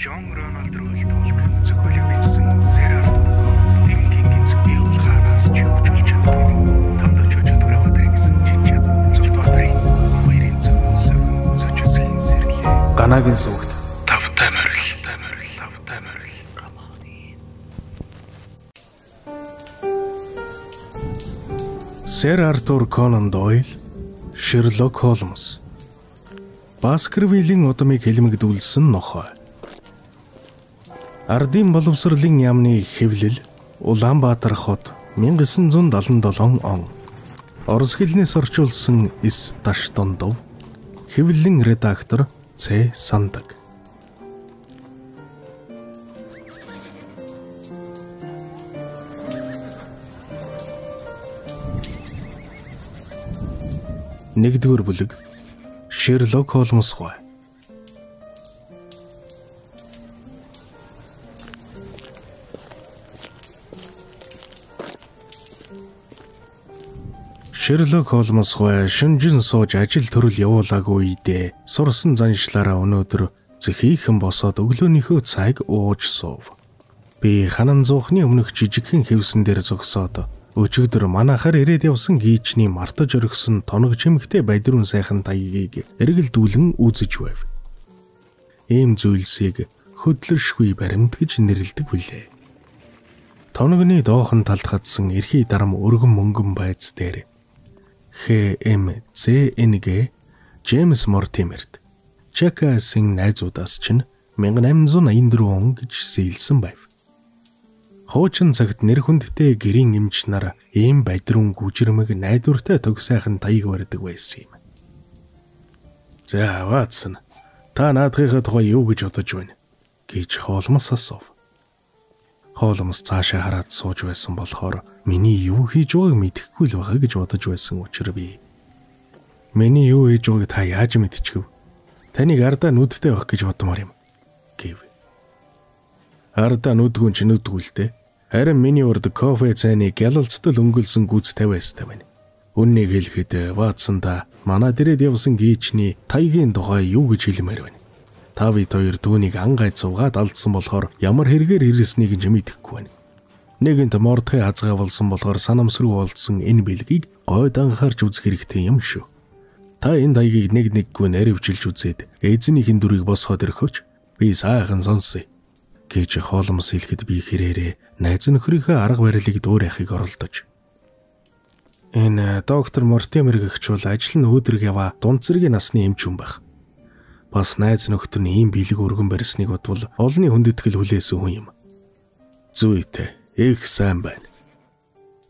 John Ronald Reuel-Tolkien зохиолыг бичсэн Sir Arthur Conan Stephen King-ийн зохиол хараас ч юу ч болж чаддаггүй. Тамд очиж өдгөрөө өдрийг гэсэн чичээд зөвхөн өдрийн хоёрын зөвхөн зочисхийн сэрлээ. Ганагийн сүгт тавтай морил. Sir Arthur Conan Doyle, Sherlock Holmes. Баскервиллийн удмыг хэлмэгдүүлсэн нохой. Ардын боловсролын яамны хэвлэл Улаанбаатар хот 1977 он. Орос хэлнээс орчуулсан С. Даштондов. Хэвлэлийн редактор Ц. Сандаг. Нэгдүгээр бүлэг Sherlock Holmes хой. Sherlock Holmes хой шүнжин сууж ажил төрөл явуулаагүй үедээ сурсан заншлаараа өнөөдөр зэхийхэн босоод өглөөнийхөө цаг ууж суув. Би ханан зуухны өмнөх жижигхэн хэвсэн дээр зогсоод өчигдөр манайхаар ирээд явсан гийчний мартаж орхисон тоног чимэгтэй баядрын сайхан таягийг эргэлдүүлэн үзэж байв. Ийм зүйлсийг хөдлөршгүй баримт гэж нэрлэдэг билээ. Тоногны доохон талд хатсан эрхий дарам өргөн мөнгөн байц дээр ХМЗНГ Джеймс Мортимерт Чакасын найзуудаас чинь 1884 он гэж сэлсэн байв. Хуучин цагт нэр хүндтэй гэрийн эмч нар ийм баядрын гүжирмэг найдвартай төг сайхан таяг барьдаг байсан юм. За Ватсон, та наадхыхаа тухай юу гэж бодож байна гэж Холмс асуув. Холмс цаашаа хараад сууж байсан болохоор миний юу хийж байгааг мэдэхгүй л байгаа гэж бодож байсан учраас би миний юу хийж байгааг та яаж мэдчихв? Таныг ардаа нүдтэй байх гэж бодмоор юм гэв. Ардаа нүдгүн ч нүдгүйлтэй. Харин миний урд кофе цайны гялалцтал өнгөлсөн гүц тавиастай байна. Үннийг хэлэхэд Ватсонда манай дээрээ явсан гийчний таягийн тухай юу гэж хэлмээр байна. Та бид хоёр түүнийг ангай цугаад алдсан болохоор ямар хэрэгээр ирснийг ч мэдэхгүй байна. Нэгэнт мордхай хазгаа болсон болохоор санамсруу болцсон энэ бэлгийг гойд анхаарч үзэх хэрэгтэй юм шүү. Та энэ таягийг нэггүй наривчилж үзээд эзнийхэн дүрийг босгоод өрхөж би сайхан сонсъё гэж Холмс хэлэхэд би хэрээрээ найз нөхрийнхөө арга барилыг дуур яхийг оролдож. Энэ доктор Мортимер гэгч бол ажил нь өөдрөг яваа дунд зэргийн насны эмч хүн байх. Бас найз нөхдөр нь ийм бэлэг өргөн барьсныг бодвол олонний хүндэтгэл хүлээсэн хүн юм. Зүйтэй, их сайн байна.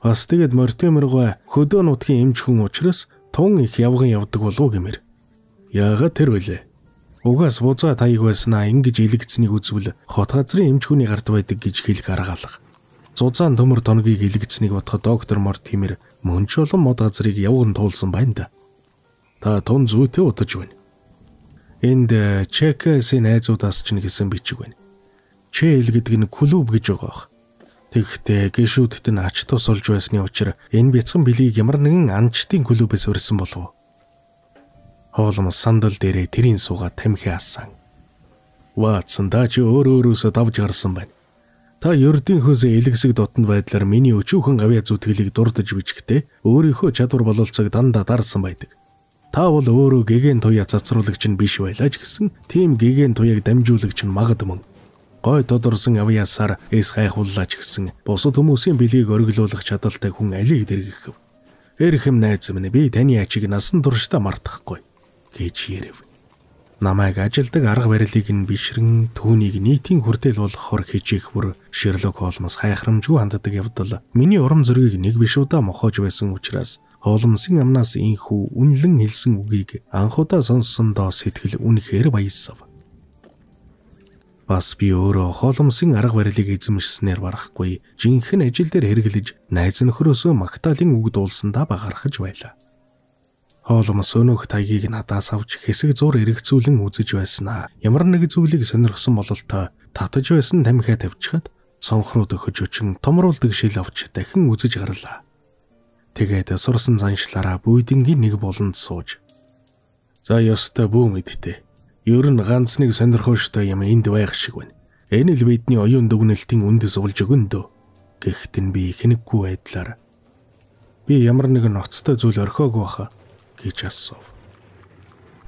Бас тэгэд Мортимер хөдөө нутгийн эмч хүн учраас тун их явган явдаг болов гэмээр. Яагаад тэр вүлээ? Угаас бузаа таяг байснаа ингэж илэгцнийг үзвэл хот газрын эмч хүний гарт байдаг гэж хэлэх арга алга. Зузаан төмөр тоногийг илэгцнийг бодоход доктор Мортимер мөн ч олон мод газрыг явган туулсан байна да. Та тун зүйтэй удаж байна. Энд Чекасын найзуудаас ч нэгсэн бичиг байна. Чэл гэдэг нь клуб гэж байгаа. Тэгэхдээ гişүүдт нь ач тус олж байсны учраас энэ бяцхан билийг ямар нэгэн анчтын клубээс өрсөн болов. Холмс сандал дээрээ тэрийн суугаад тамхи ассан. Ватсон та чи өөрөөсөө давж гарсан байна. Та ердийнхөөсөө элэгсэг дотнд байдлаар миний өчүүхэн авьяа зүтгэлийг дурдж бичихтэй өөрийнхөө чадвар бололцоог дандаа дарсан байдаг. Та бол өөрөө гэгэн туяа цацруулагч нь биш байлаа ч гэсэн тийм гэгэн туяаг дамжуулагч нь магадман. Гой тодорсон авьяасаар эс гайхууллаач гэсэн бусад хүмүүсийн билгийг оргилуулах чадaltaй хүн алийг дэргэхв. Эрхэм найз минь би таны ачийг насан туршдаа мартахгүй гэж ярив. Намайг ажилдаг арга барилыг нь бишрэн түүнийг нийтийн хүртэл болгохоор хичээх бүр Sherlock Holmes хайхрамжгүй ханддаг явдал миний урам зориг нэг биш удаа мохож байсан учраас Холмсын амнаас инхүү үнэлэн хэлсэн үгийг анхудаа сонссондоо сэтгэл үнэхээр баясав. Бас би өөрөө Холмсын арга барилыг эзэмшснээр барахгүй жинхэнэ ажил дээр хэрэглэж найз нөхрөөсөө магтаалын үг дуулсандаа багархаж байлаа. Холмс өнөөх таягийг надаас авч хэсэг зур эргэцүүлэн үзэж байснаа. Ямар нэг зүйлийг сонирхсон бололтой татаж байсан тамхиа тавьчихад цонхруу дөхөж өчн томруулдаг шил авч дахин үзэж гарлаа. Тэгээд сурсан заншлаараа бүйдингийн нэг болонд сууж. За ёстой бүү мэдтээ. Ер нь ганц нэг сонирхолтой юм энд байх шиг байна. Энэ л бидний оюун дүгнэлтийн үндэс болж өгөндөө. Гэхдээ би хэнэггүй байдлаар би ямар нэгэн ноцтой зүйл орхиогүй баха гэж асуув.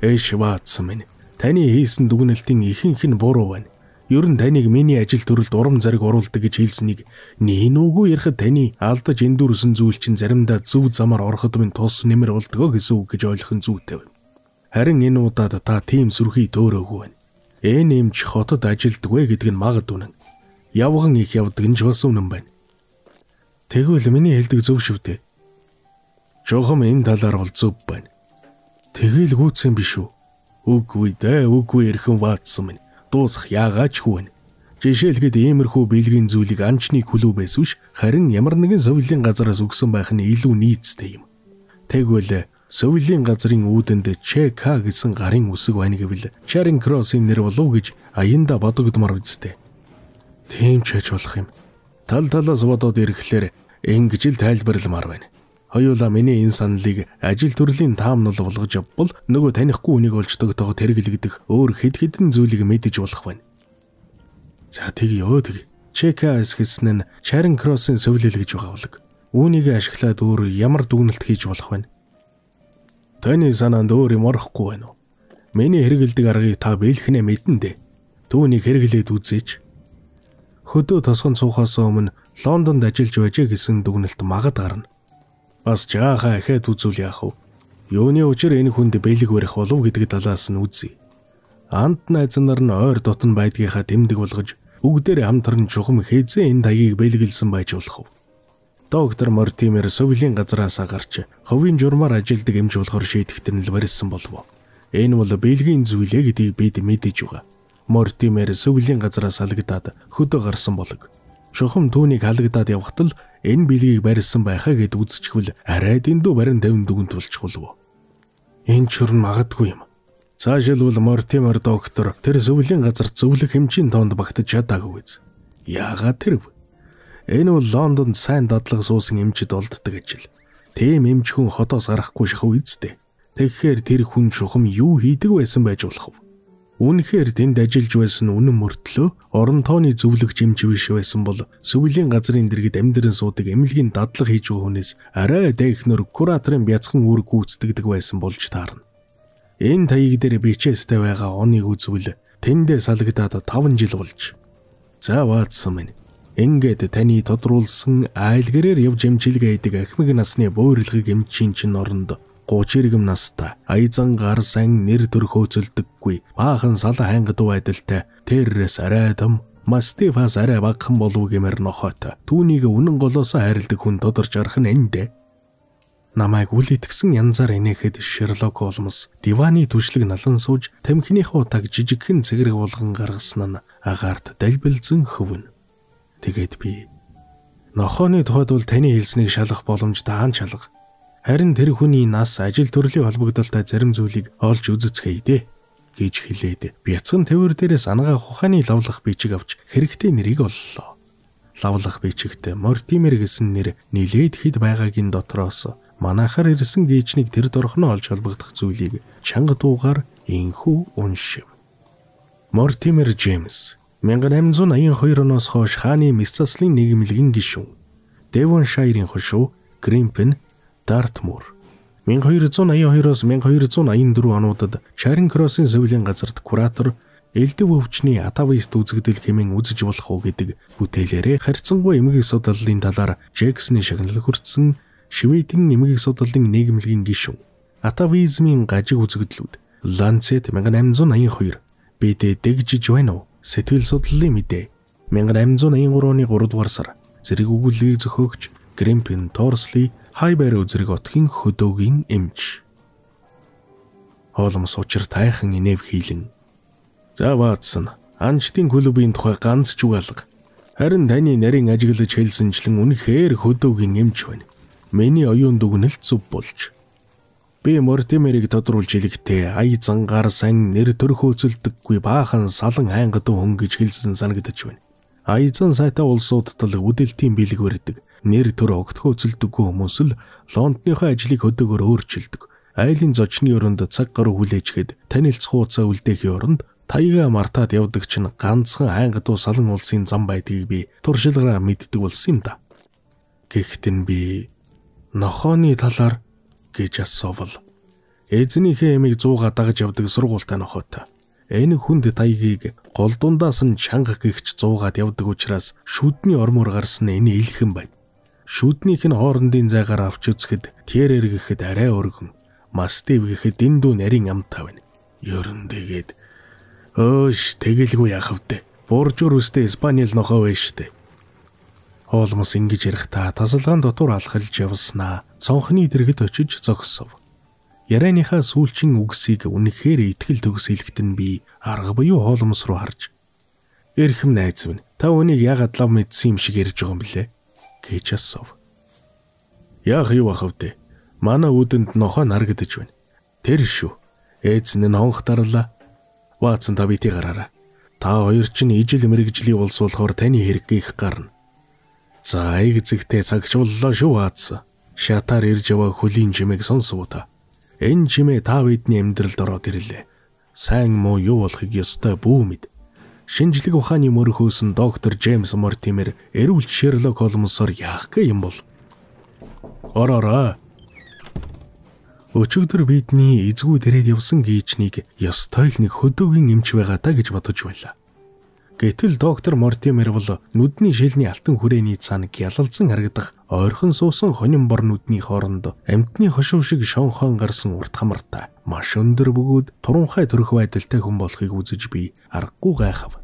Эш Ватсон минь, таны хийсэн дүгнэлтийн ихэнх нь буруу байна. Ер нь таныг миний ажил төрөлд урам зориг оруулдаг гэж хэлснийг нийн үгүй ярихад таны алдаж эндүрсэн зүйл чинь заримдаа зөв замаар ороход минь тус нэмэр болдгоо гэсэн үг гэж ойлгох нь зүйтэй байна. Харин энэ удаад та тийм сүрхий төөрөөгүй байна. Эмч хотод ажилддаг гэдэг нь магадгүй нэ. Явган их явдаг нь ч бас үнэн байна. Тэгвэл миний хэлдэг зөв шүү дээ. Жохом энэ талаар бол зөв байна. Тэгэл гүйцэн биш үү? Үгүй дээ, үгүй эрхэн Ватсон минь. Дуусах яагаад ч хүн. Жишээлхэд иймэрхүү бэлгийн зүйлийг анчны хүлүү байсвш, харин ямар нэгэн совилийн газараас өгсөн байх нь илүү нийцтэй юм. Тэгвэл совилийн газрын үүдэнд ЧК гэсэн гарын үсэг байна гэвэл Charing Cross-ийн нэр болов гэж аянда бодогдмор үсттэй. Тийм ч байж болох юм. Тал талаас бодоод ирэхлээр ингэж л тайлбарламар байна. Хоёулаа миний энэ саналыг ажил төрлийн таамнал болгож явбал нөгөө танихгүй хүнийг олж тогтооход хэрэглэгдэх өөр хэд хэдэн зүйлийг мэдэж болох байна. За тэг. ЧК гэсэн нь Charing Cross-ын совилэл гэж байгаа болог. Үүнийг ашиглаад өөр ямар дүгнэлт хийж болох вэ? Таны санаанд өөр юм орохгүй байна уу? Миний хэрэгэлдэг аргыг та бэлхнэ мэдэн дээ. Түүнийг хэрэглээд үзээч. Хөдөө тосгон суухаас өмнө Лондонд ажиллаж байжээ гэсэн дүгнэлт магад гарна. Бас жаахан ахаад үзүүл яах вэ? Юуны учир энэ хүнд бэлэг барих болов гэдэг талаас нь үзье. Анд найз нар нь ойр дотн байдгийнхаа тэмдэг болгож бүгдээр хамтран чухам хэзээ энэ таягийг бэлгэлсэн байж болох вэ? Доктор Мортимер совилийн газраас гарч ховын журмаар ажилдаг эмч болохоор шийдэхтэр нь л барьсан болов. Энэ бол бэлгийн зүйлээ гэдгийг бид мэдэж байгаа. Мортимер совилийн газраас халагдаад хөдөө гарсан болог. Чухам түүнийг халагдаад явхад л энэ бэлгийг барьсан байхаа гэд үзчихвэл арай дэндүү барин 50 дүгнэлт болчих болов. Энэ ч өрн магадгүй юм. Цаашилбал Мортимер доктор тэр совилийн газар зөвлөх хэмжээний тоонд багтаж чадаагүй биз. Яагаад тэрв? Энэ бол Лондонд сайн дадлага суусан эмчид олддог ажил. Тийм эмч хүн хотоос гарахгүй шахав үсттэй. Тэгэхээр тэр хүн чухам юу хийдэг байсан байж болох вэ? Үнэхээр тэнд ажиллаж байсан үнэн мөртлөө орон тооны зөвлөгч эмч биш байсан бол совилийн газрын дэргэд амьдран суудаг эмнэлгийн дадлага хийж байгаа хүнээс арай дэхнэр кураторын бяцхан үүрэг гүйцэтгэдэг байсан болж таарна. Энэ таяг дээр бичээстэй байгаа оныг үзвэл тэндээ салгадаад 5 жил болж. За Ватсон минь. Ингээд таны тодруулсан айлгэрээр явж эмчилгээ хийдэг ахмиг насны буйрлагыг эмчийн чин оронд 30 иргэм настай аязан гар сан нэр төр хөөцөлдөггүй баахан салан хангадуу байдалтай тэррээс арай том мастифас арай багхан болов гэмээр нохойтой түүнийг үнэн голоосоо хайрладаг хүн тодорч арах нь эндэ. Намайг үл итгэсэн янзаар инээхэд Шерлок Холмс диваны түшлэг налан сууж тамхиныхаа утаг жижигхэн цэгрэг болгон гаргасан нь агаарт далбилзэн хөвнө. Тэгээд би нохооны тухайд бол таны хэлснийг шалгах боломж даан шалга. Харин тэр хүний нас ажил төрлийн холбогдолтой зарим зүйлийг олж үзэцгээе дээ гэж хэлээд бяцхан төвөр дээрээс ангаа ухааны лавлах бичиг авч хэрэгтэй нэрийг оллоо. Лавлах бичигт Мортимер гэсэн нэр нилээд хэд байгаагийн дотроос манайхаар ирсэн гээжнийг тэр дорхноо олж холбогдох зүйлийг чанга дуугаар инхүү уншив. Мортимер Джеймс 1882 оноос хойш хааны мэс заслын нийгэмлэгийн гишүүн. Devonshire-ийн хошуу Grimpen, Dartmoor. 1282-оос 1284 онуудад Charing Cross-ын совилийн газарт куратор элдв өвчний атавист үзэгдэл хэмээн үзэж болох уу гэдэг бүтээлээрээ харьцангуй эмгэг судлалын талаар Jackson-ы шагнал хүртсэн Шведийн эмгэг судлалын нийгэмлэгийн гишүүн. Атавизмын гажиг үзэгдлүүд Lancet 1882 бид дэгжиж байна уу? Сэтгэл судлалын мэдээ 1883 оны 3 дугаар сар зэрэг өгүүлбэрийг зохиогч Grimpen Torsley Хайбер үзрэг отгийн хөдөөгийн эмч. Холмс учир тайхан инэв хийлэн. За Ватсон, анчтын клубын тухай ганц ч үг алга. Харин таны нарийн ажиглаж хэлсэнчлэн үнэхээр хөдөөгийн эмч байна. Миний оюун дүгнэлт зөв болж. Би Мортимерийг тодруулж хэлэхдээ ая зангаар сан нэр төр хөөцөлдөггүй баахан салан хайнгадуу хүн гэж хэлсэн санагдаж байна. Аязан сайтай улсуудад л үдэлтийн бэлэг барьдаг. Нэр төр огт хөөцөлдөггүй хүмүүс л Лондоныхоо ажлыг хөдөөгөр өөрчилдөг. айлын зочны өрөөнд цаг гаруй хүлээчгээд танилцах хуудасаа үлдээхийн оронд таяга мартаад явдаг чинь ганцхан ангадуу салан улсын зам байдгийг би туршилгаараа мэддэг болсон юм да. Гэхдээ би нохооны талаар гэж асуувал эзнийхээ эмийг 100-га дагаж явдаг сургуультай нохоотой. Энэ хүнд таягийг гол дундаас нь чанга гихч 100-гаад явдаг учраас шүдний ормоор гарсан энэ илхэн байна. Шүднийх нь хоорондын зайгаар авч үзэхэд тэрэр гэхэд арай өргөн, мастив гэхэд дэндүү нарийн амтай байна. Ерөн тэгээд өөш тэгэлгүй яах вэ? Боржуур үстэй Испаниэл нохоо вэ штэ. Холмос ингэж ярих та тасалгаан дотор алхалж явснаа цонхны дэргэд очиж зогсов. Ярианыхаа сүүлчийн үгсийг үнэхээр итгэл төгсөлгөт нь би арга буюу Холмос руу харж "Эрхэм найз минь, та үнийг яагаад лав мэдсэн юм шиг ярьж байгаа юм блэ?" гэж асуув. "Яах юу ах вэ? Манай үүдэнд нохоо нарагдаж байна. Тэр шүү. Ээз нь хонх дарлаа. Ваатсан та бити гараараа. Та хоёр чинь ижил мэрэгжлийн улс болохоор таны хэрэг гих гарна. За эцэгтэй цагч боллоо шүү Ваатсан. Шатаар ирж яваа хөлийн чимээг сонсов та. Энэ чимээ та бидний амьдралд ороод ирлээ. Сайн муу юу болохыг ёстой бүү мэд. Шинжлэх ухааны мөрөхөөс нь доктор Джеймс Мортимер эрүүлж Шерлок Холмсоор яах гэ юм бол? Ороороо. Өчигдөр бидний эзгүй дээрээ явсан гийчнийг ёстой л нэг хөдөөгийн эмч байгаа даа гэж бодож байлаа. Гэтэл доктор Мортимер бол нүдний шилний алтан хүрээний цаанаг ялалзан харагдах ойрхон суусан хонин бор нүдний хооронд амьтны хошуу шиг шонхон гарсан урт хамартай маш өндөр бөгөөд туранхай төрөх байдалтай хүн болохыг үзэж би аргагүй гайхав.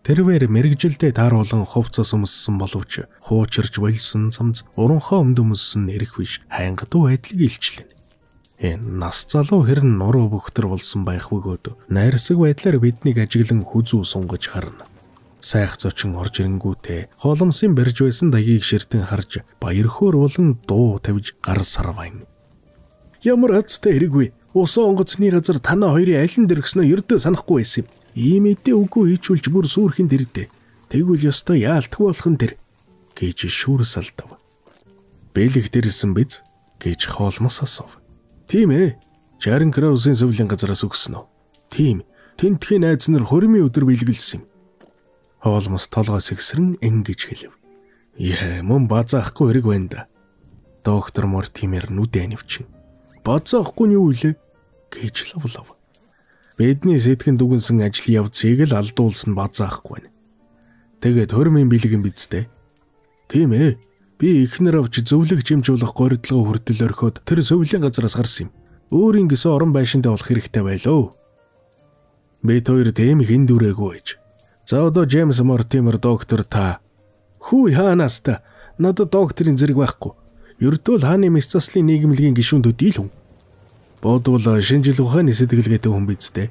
Тэрвэр мэрэгжилдээ тааруулан хувцас өмссөн боловч хуучирч болсон цамц уранхаа өмд өмссөн нэрх биш хайнгадуу байдлыг илчлэн. Энэ нас залуу хэрн нуруу бөхтөр болсон байх бөгөөд найрсаг байдлаар биднийг ажиглан хүзүү сунгаж харна. Сайх зочин орж ирэнгүүтээ Холмсын барьж байсан даягийг ширтэн харж баяр хөөр болон дуу тавьж гар сарвайн. Ямар азтай хэрэггүй. Усан онгоцны газар танаа хоёрын алин дэргснөө ердөө санахгүй байсан юм. Ийм эдээ үгүй хийчүүлж бүр сүрхэн дэрдээ. Тэгвэл ёстой яалтгүй болох нь тэр гэж шүүрс алдав. Бэлэг дэрсэн биз гэж Холмос асуув. Тийм ээ. Чарн Краусын сувлийн газараас өгсөн үү? Тийм. Тентхийн найз нар хормын өдөр бэлгэлсэн юм. Холмос толгоос ихсрэн ингэж хэлв. Яа, мөн базаахгүй хэрэг байна да. Доктор Мортимер нүдэ нэвчин. Базаахгүй нь юу вэ? гэж лавлав. Бидний сэтгэн дүгнсэн ажлын явцыг л алдуулсан базаахгүй байна. Тэгээд хормын бэлгэн бидтэй. Тийм ээ. Би ихнэр авч зөвлөг жимжуулах гордлогоо хүртэл орхиод тэр сувлийн газараас гарсан юм. Өөрийн гисэн орон байшинтай болох хэрэгтэй байлоо. Би хоёр тэм хин дүрээгүй байж. За одоо Джеймс Мортимер доктор та. Хүү хаанаас та? Надад докторийн зэрэг байхгүй. Ердөө л хааны мэс заслын нийгэмлэгийн гишүүн төдий л хүн. Бодвол шинжлэх ухааны сэтгэлгээтэй хүн бидтэй.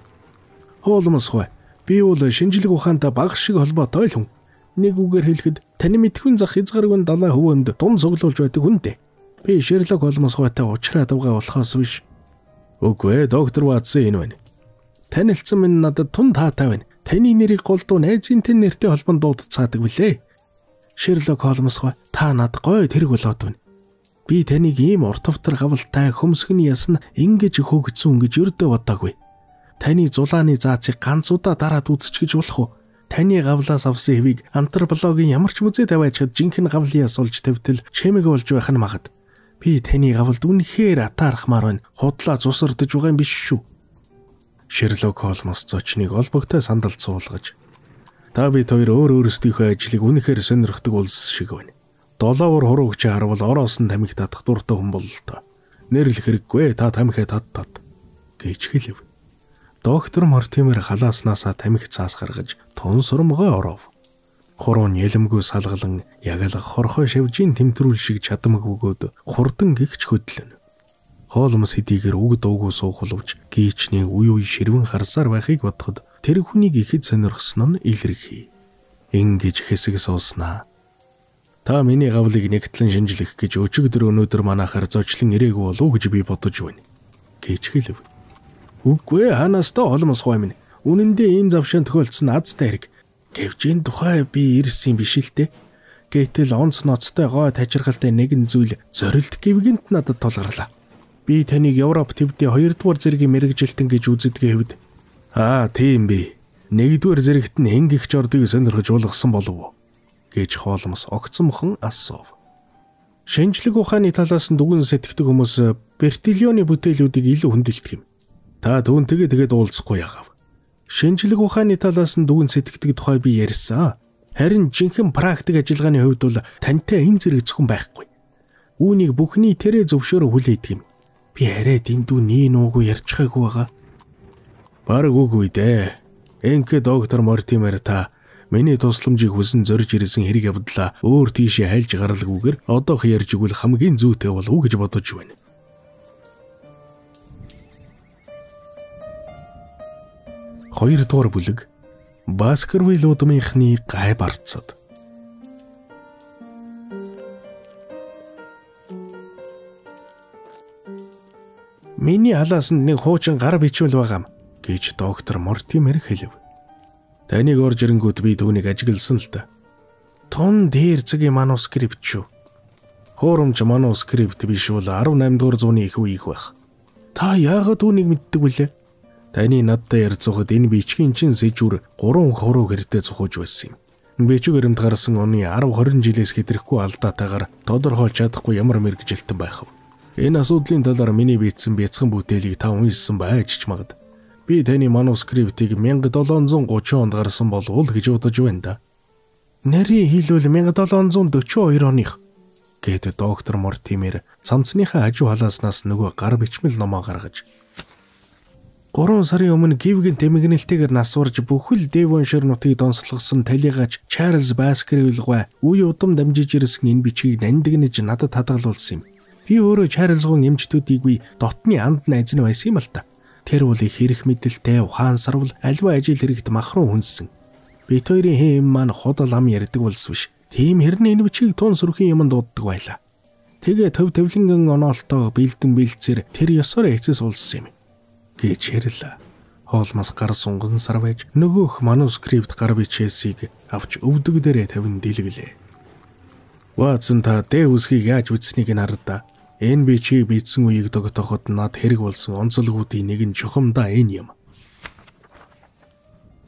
Холмос хөө. Би бол шинжлэх ухаантай бага шиг холбоотой л хүн. Нэг үгээр хэлэхэд таны мэдхүн зах хязгааргүй 70 хөвөнд тун цуглуулж байдаг хүн дээ. Би Шерлок Холмос хөөтэй уулзраад байгаа болохоос биш. Үгүй ээ, доктор Ватсон энэ байна. Танилцсан минь надад тун таатай байна. Таны нэрийг голдуу найзын тэн нэртэй холбонд дуудцаадаг билээ. Шерлок Холмос хөө та над гой тэрэг болоод байна. Би таныг ийм урт тавтар гавалтай хөмсгний ясна ингэж хөөгцсөн гэж өрдөө бодоогүй. Таны зулааны заацыг ганц удаа дараад үзчихэж болох уу? Таны гавлаас авсан хэвийг антропологийн ямар ч музей тавиачаад жинхэнэ гавлын яс олж тавьтал чимэг болж байх нь магад. Би таны гавлд үнэхээр атаархмаар байна. Худлаа цусардж байгаа юм биш шүү. Шерлок Холмос зочныг олбогтой сандалд суулгаж. Та бид хоёр өөрсдийнхөө ажлыг үнэхээр сонирхдаг улс шиг байна. Долоовор хуруугч харвал ороосон тамхи татах дуртай хүн бололтой. Нэрлэх хэрэггүй та тамхи тат гэж хэлв. Доктор Мортимер халааснасаа тамхи цаас гаргаж тун сурмгоо оров. Хуруу нэлэмгүй салгалан ягалах хорхой шавжийн тэмтрүүл шиг чадамг өгөөд хурдан гихч хөдлөн. Холмос хэдийгээр үг дуугүй суухловч гийчний үе ширвэн харсаар байхыг бодоход тэр хүнийг ихэд сонирхсон нь илэрхий. Ингэж хэсэг сууснаа. Та миний гавлыг нэгтлэн шинжлэх гэж өчигдөр өнөөдөр манайхаар зочлон ирээгүй болов уу гэж би бодож байна. гэж хэлв. Үгүй ханаас та Холмос хой минь. Үнэн дээр ийм завшаан тохиолдсон азтай хэрэг. Гэвч энэ тухай би ирсэн биш л дээ. Гэтэл онц ноцтой гой тажиргалтай нэгэн зүйл зорилт гівгэнт надад тулгарлаа. Би таныг Европ төвдийн 2 дугаар зэргийн мэрэгжилтэн гэж үздэг хэвд. Тийм би. 1 дугаар зэрэгт нь хэн гихч ордыг сонирхож болгосон болов гэж Холмс огцомхон асуув. Шинжлэх ухааны талаас нь дүгэн сэтгэдэг хүмүүс Бертиллионы бүтээлүүдийг илүү хүндэлдэг юм. Та түүнтэйгээ тэгээд уулзахгүй яагав. Шинжлэх ухааны талаас нь дүгэн сэтгэдэг тухай би ярьсан. Харин жинхэнэ практик ажиллагааны хувьд бол тантай энэ зэрэг зөвхөн байхгүй. Үүнийг бүхний тэрэ зөвшөөрө хүлээдэг юм. Би арай дэндүү нуугүй ярьчихаагүй байгаа. Бараг үгүй дээ. Энхэ доктор Мортимер та миний тусламжийг хүсэн зорж ирсэн хэрэг явдлаа өөр тийшээ хайлж гаралгүйгээр одоох ярьж игэл хамгийн зүйтэй болов уу гэж бодож байна. Хоёрдугаар бүлэг Баскервилл удмынхны гай барцад. Миний халаасанд нэг хуучин гар бичвэл байгаам гэж доктор Мортимер хэлв. Таныг орж ирэнгүүт би түүнийг ажигласан л та. Тун дээр цагийн манускрипт шүү. Хуурамч манускрипт биш бол 18 дугаар зууны их үеих байх. Та яагаад түүнийг мэддэг вүлээ? Таны надтай ярилцахад энэ бичгийн чин сэжүр 3 хуруу гэртээ цохож байсан юм. Бичиг баримт гарсан оны 10-20 жилээс хэтрэхгүй алдаатайгаар тодорхойлж чадахгүй ямар мэрэгжилтэн байх вэ? Энэ асуудлын талаар миний бичсэн бяцхан бүтээлийг та уншсан байж ч магад. Би таны манускриптыг 1730 онд гарсан болов гэж бодож байна да. Нарийн хэлбэл 1742 оных гэдэг доктор Мортимер цамцныхаа хажуу халааснаас нөгөө гар бичмэл номоо гаргаж 3 сарын өмнө гівгэн тэмгэнэлтэйгээр насварж бүхэл Девоншир нутгийг донслогсон талигач Чарльз Баскервилл үе удам дамжиж ирсэн энэ бичгийг нандинж надад хадгалуулсан юм. Би өөрөө Чарльзгийн эмчтүүдийг би дотны анд найз нь байсан юм л та. Тэр бол их хэрэг мэдэлтэй ухаан сарвал альва ажил хэрэгт махруу хүнсэн. Бид хоёрын хэм маань худал ам ярьдаг болсон биш. Тийм хэрнээ энэ бичгийг тун сүрхийн юмд дууддаг байлаа. Тэгээ төв төвлөнгөн оноолтоо бэлдэн бэлцээр тэр ёсоор эцэс уулсан юм гэж ярьлаа. Холмс гар сунган сар байж нөгөөх манускрипт гар бичээсийг авч өвдөг дээрээ тавин дэлгэлээ. Ватсон та дэ үсгийг яаж бичснийг нь хараа. Энэ бичиг бичсэн үеийг тогтооход над хэрэг болсон онцлогуудын нэг нь чухамдаа энэ юм.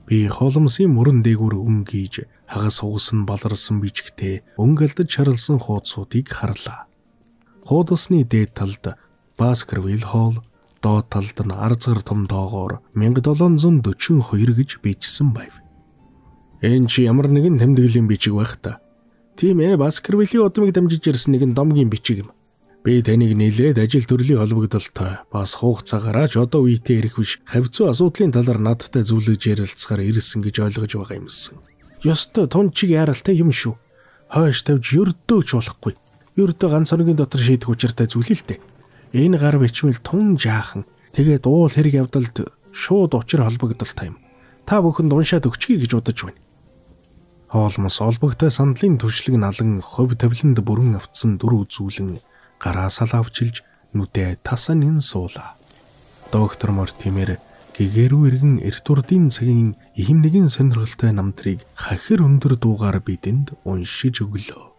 Би Холмсын мөрөн дээгүүр өнгийж хагас угсан баларсан бичгтээ өнгөлдөж шаралсан хуудсуудыг харлаа. Хуудасны дээд талд Баскервилл Холл, доод талд нь арзгар том доогоор 1742 гэж бичсэн байв. Энэ чи ямар нэгэн тэмдэглэлийн бичиг байх та. Тийм ээ, Баскервиллийн удмыг дамжиж ирсэн нэгэн домгийн бичиг юм. Би таныг нэлээд ажил төрлийн холбогдолтой бас хугацаагаараа ч одоо үетэй ирэх биш хавцуу асуудлын талаар надтай зөвлөж ярилцахаар ирсэн гэж ойлгож байгаа юмсан. Ёстой тунчиг яаралтай юм шүү. Хойш тавьж ердөө ч болохгүй. Ердөө ганц хоногийн дотор шийдэх учиртай зүйл л дээ. Энэ гар бичмэл тун жаахан. Тэгээд уул хэрэг явдалд шууд учир холбогдолтой юм. Та бүхэнд уншаад өгчихье гэж бодож байна. Холмс олбогтой сандлын төвшлэг налан хов тавиланд бүрэн автсан дүр үзүүлэн гараа салавчилж нүдээ тасанин суулаа. Доктор Мортимер гэгэрүү иргэн эрт урдын цагийн ийм нэгэн сонирхолтой намтрыг хахир өндөр дуугаар бидэнд уншиж өглөө.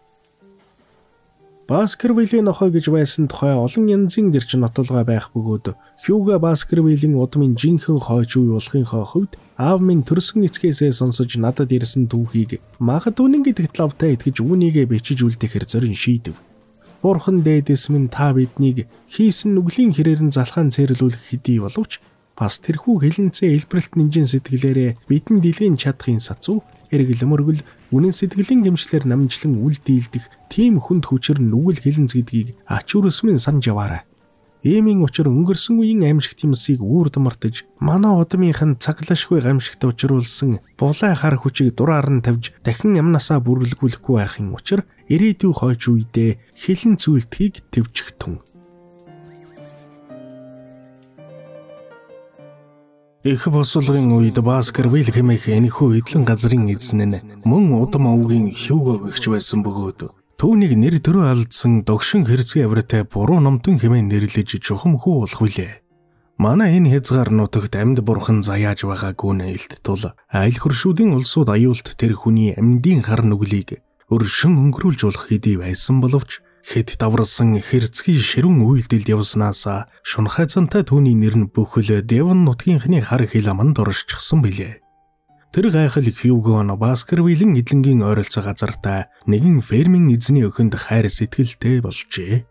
Баскервиллийн нохой гэж байсан тухай олон янзын гэрч нотолгой байх бөгөөд Хьюго Баскервиллийн удмын жинхэнэ хойч үе болохынхоо хувьд аав минь төрсөн эцгээсээ сонсож надад ирсэн түүхийг магадгүй гэдэг талавтай итгэж үүнийгээ бичиж үлдэхэр зорин шийдэв. Бурхан дээдэс минь та биднийг хийсэн нүглийн хэрээр нь залхаан цэрлүүлэх хэдий боловч бас тэрхүү хэлэнцээ илбэрэлт нинжин сэтгэлээрээ бидэн дийлэн чадахын сацуу эргэл мөргөл үнэн сэтгэлийн гэмшлэр намжлан үл дийлдэх тийм хүнд хүчээр нүгэл хэлэнц гэдгийг ач үрсмэн санаж яваарай. Иймийн учир өнгөрсөн үеийн аимшигт юмсыг үрд мартаж манай удмынхан цаглашгүй гамшигт учруулсан булай хар хүчийг дураар нь тавьж дахин амнасаа бүрлгүүлэхгүй байхын учир ирээдүйн хойч үедээ хэлэн зүйлтгийг төвчих тун. Их босолгын үед Баскервилл хэмээх энэхүү эдлэн газрын эзэн нь мөн удам овгийн Хьюго гэгч байсан бөгөөд түүнийг нэр төрөө алдсан догшин хэрцгий авиртай буруу номтон хэмээн нэрлэж чухамхүү болох билээ. Манай энэ хязгаар нутагт амьд бурхан заяаж байгаагүй нээлт тул айл хөршүүдийн улсууд аюулт тэр хүний амьдын хар нүглийг өршин өнгөрүүлж болох хэдий байсан боловч Хэд даврсан хэрцгий ширүүн үйлдэлд явснаас шунхай цантай түүний нэр нь бүхэл Девон нутгийнхны хар хил аманд оршчихсан билээ. Тэр гайхал Хьюго Баскервилlen эдлэнгийн ойролцоо газартаа нэгэн фермийн эзний өхөнд хайр сэтгэлтэй болжээ.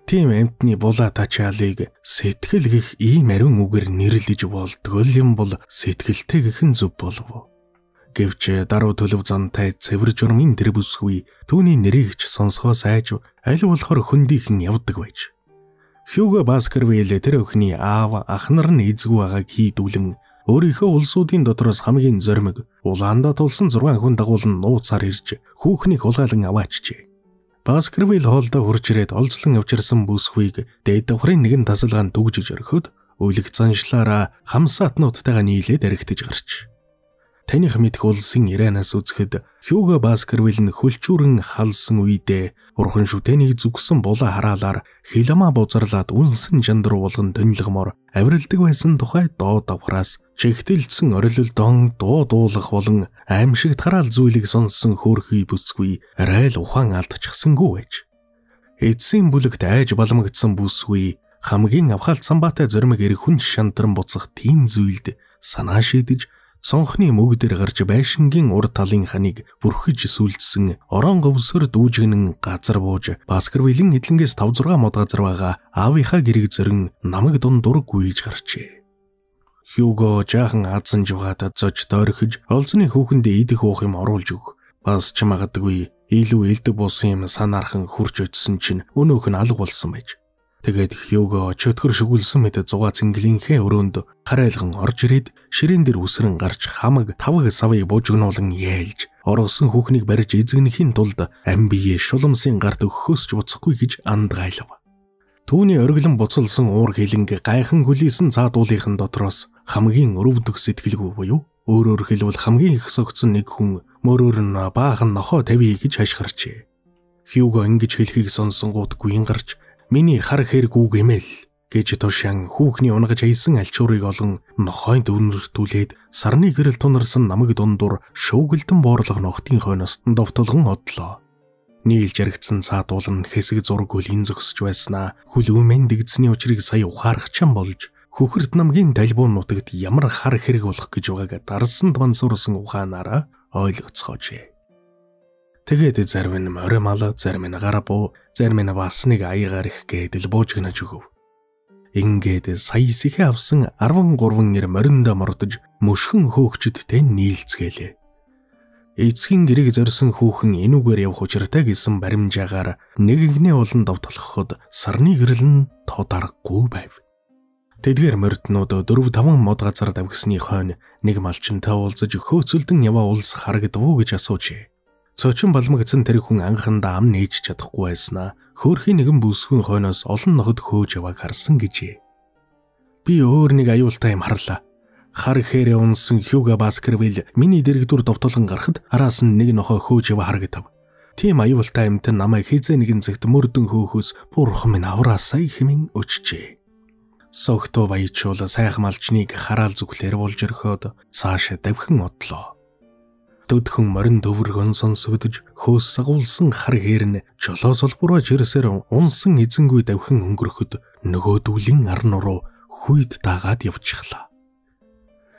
Тийм амтны булаа тачаалыг сэтгэл гэх ийм ариун үгээр нэрлэж болдгоо юм бол сэтгэлтэй гэх нь зөв болов. Гэвч даруй төлөв зантай цэвэр журмын тэр бүсгүй түүний нэрийг ч сонсгоос айж аль болохоор хөндийхэн явдаг байж. Хьюго Баскервилл тэр өхний аав ах нар нь эзгүй байгааг хийдүүлэн өөрийнхөө улсуудын дотроос хамгийн зоримог улаандаа тулсан 6 хүн дагуулan нууцаар ирж хүүхнийг хулгайлан аваачжээ. Баскервилл хоолдоо хурж ирээд олзлон авчирсан бүсгүйг дээд давхрын нэгэн тасалгаанд дүгжиж орхиод үлэг заншлаараа хамсаатнуудтайгаа нийлээд архитаж гарч. Таних мэдх улсын Иранаас үзэхэд Хьюго Баскервилл нь хөлчүүрэн халсан үедээ урхан шүтэнийг зүгсэн булаа хараалаар хиламаа бузарлаад үнсэн жандар болгон төнлөгмөр авиралдаг байсан тухай доо давхраас чигтэлцсэн орилолдон дуу дуулах болон аимшигт хараал зүйлийг сонссон хөөрхий бүсгүй арайл ухаан алдчихсангүй байж. Эцсийн бүлэгт айж баламгдсан бүсгүй хамгийн авхаалт самбаатай зоримог эрх хүн шантаран буцах тийм зүйлд санаа шийдэж цонхны мөгдөр гарч байшингийн урд талын ханыг бүрхэж сүлдсэн орон говсөр дүүжгэнэн газар бууж Баскервилlen эдлэнгээс 5-6 мод газар байгаа аавынхаа гэрэг зөрн намаг дундуур гүйж гарчээ. Хьюго жаахан аазан жугаатад зож дойрхиж олзны хүүхэндээ идэх уух юм оруулж өг. Бас ч магадгүй илүү элдэг болсон юм санаархан хурж очсон чинь өнөөх нь алга болсон байж. Тэгээд Хьюго чөтгөр шүгүүлсэн мэт зугаа цэнгэлийнхээ өрөөнд харайлган орж ирээд ширээн дээр үсрэн гарч хамаг тавг савыг буужгнуулан яйлж оргосон хүүхнийг барьж эзэгнэхийн тулд ам бие шуламсын гарт өгөхөөс ч буцахгүй гэж андгайлав. Түүний оргилон буцалсан уур хилэнг гайхан хүлээсэн цаадуулынхан дотроос хамгийн өрөвдөх сэтгэлгүй буюу өөрөөр хэлбэл хамгийн их согцсон нэг хүн мөрөөр нь баахан нохоо тавья гэж хашгирчээ. Хьюго ингэж хэлхийг сонсон гут гүйн гарч миний хар хэргүүг эмэл гэж тушаан хүүхний унгаж хийсэн альчуурыг олон нохойд үнэртүүлээд сарны гэрэл тунарсан намаг дундуур шуугилдан боорлого нохтын хойноос довтолгон одлоо. Нийлж яригдсан цаадуулан хэсэг зураг хөлийн зөксөж байснаа хүл өмэн дэгдсэний учрыг сая ухаарах чам болж хөхөрт намгийн талбуун нутагт ямар хар хэрэг болох гэж байгааг дарсанд мансуурсан ухаанаараа ойлгоцгоожээ. Тэгээд зарим нь морим мал, зарим нь гарабуу, зарим нь бас нэг аягаар их гэдэл буужгнаж өгөв. Ингээд сая сэхэ авсан 13 нэр мориндоо мордож мөшгөн хөөгчдтэй нийлцгээлээ. Эцгийн гэрэг зорьсон хүүхэн энүүгээр явах учиртай гэсэн баримжаагаар нэгэгнээ улан довтлоход сарны гэрэл нь тодарахгүй байв. Тэдгээр морднууд 4-5 мод газар давгсны хойно нэг малчинтай уулзаж хөөцөлдөн яваа улс харагдав гэж асуужээ. Цочин балмагцсан тэр хүн анхандаа ам нээж чадахгүй байснаа хөөрхийн нэгэн бүсгүйн хойноос олон ноход хөөж явааг харсан гэжээ. Би өөр нэг аюултай юм харлаа. Хар хэрэг унсан Хьюго Баскервилл миний дэрэгдүр довтолгон гарахад араас нь нэг нохой хөөж яваа харагдав. Тийм аюултай юмт намайг хизээ нэгэн цагт мөрдөн хөөхөөс бурхан минь авраасаа хэмээн өчжээ. Согтуу баячуул сайхан малчныг хараал зүглээр болж өрхөөд цаашаа давхин одлоо. Төдхөн морин төвөргөн сонсогдож хөөс сагуулсан хар хэрн жолоо золбороо жирсээр унсан эзэнгүй давхин өнгөрөхөд нөгөөдүүлэн ар нуруу хүйд даагаад явчихлаа.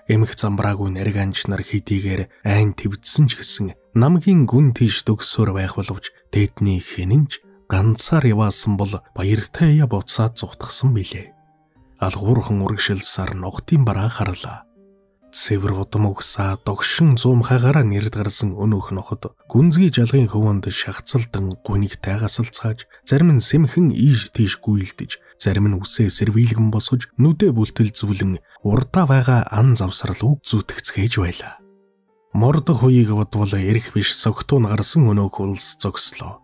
Эмх замбраагүй нэрэг анчнаар хидийгээр айн твдсэн ч гэсэн намгийн гүн тийш төгсөөр байх боловч тэдний хэнэнч ганцаар яваасан бол баяртай буцаад зүгтгсан билээ. Алгуурхан урагшилсаар ногтын бараа харлаа. Цэвэр удам угсаа догшин зуумхаагаараа нэрд гарсан өнөөх ноход гүнзгий жалгын хөвөнд шахацалдан гунигтай гасалцгааж зарим нь сэмхэн ийш тийш гүйлдэж зарим нь үсээ сэрвийлгэн босгож нүдэ бүлтэл зүлэн урдаа байгаа ан завсрал үг зүтгэцгээж байлаа. Мордох хуйг бодвол эрх биш согтуун гарсан өнөөх улс зогслоо.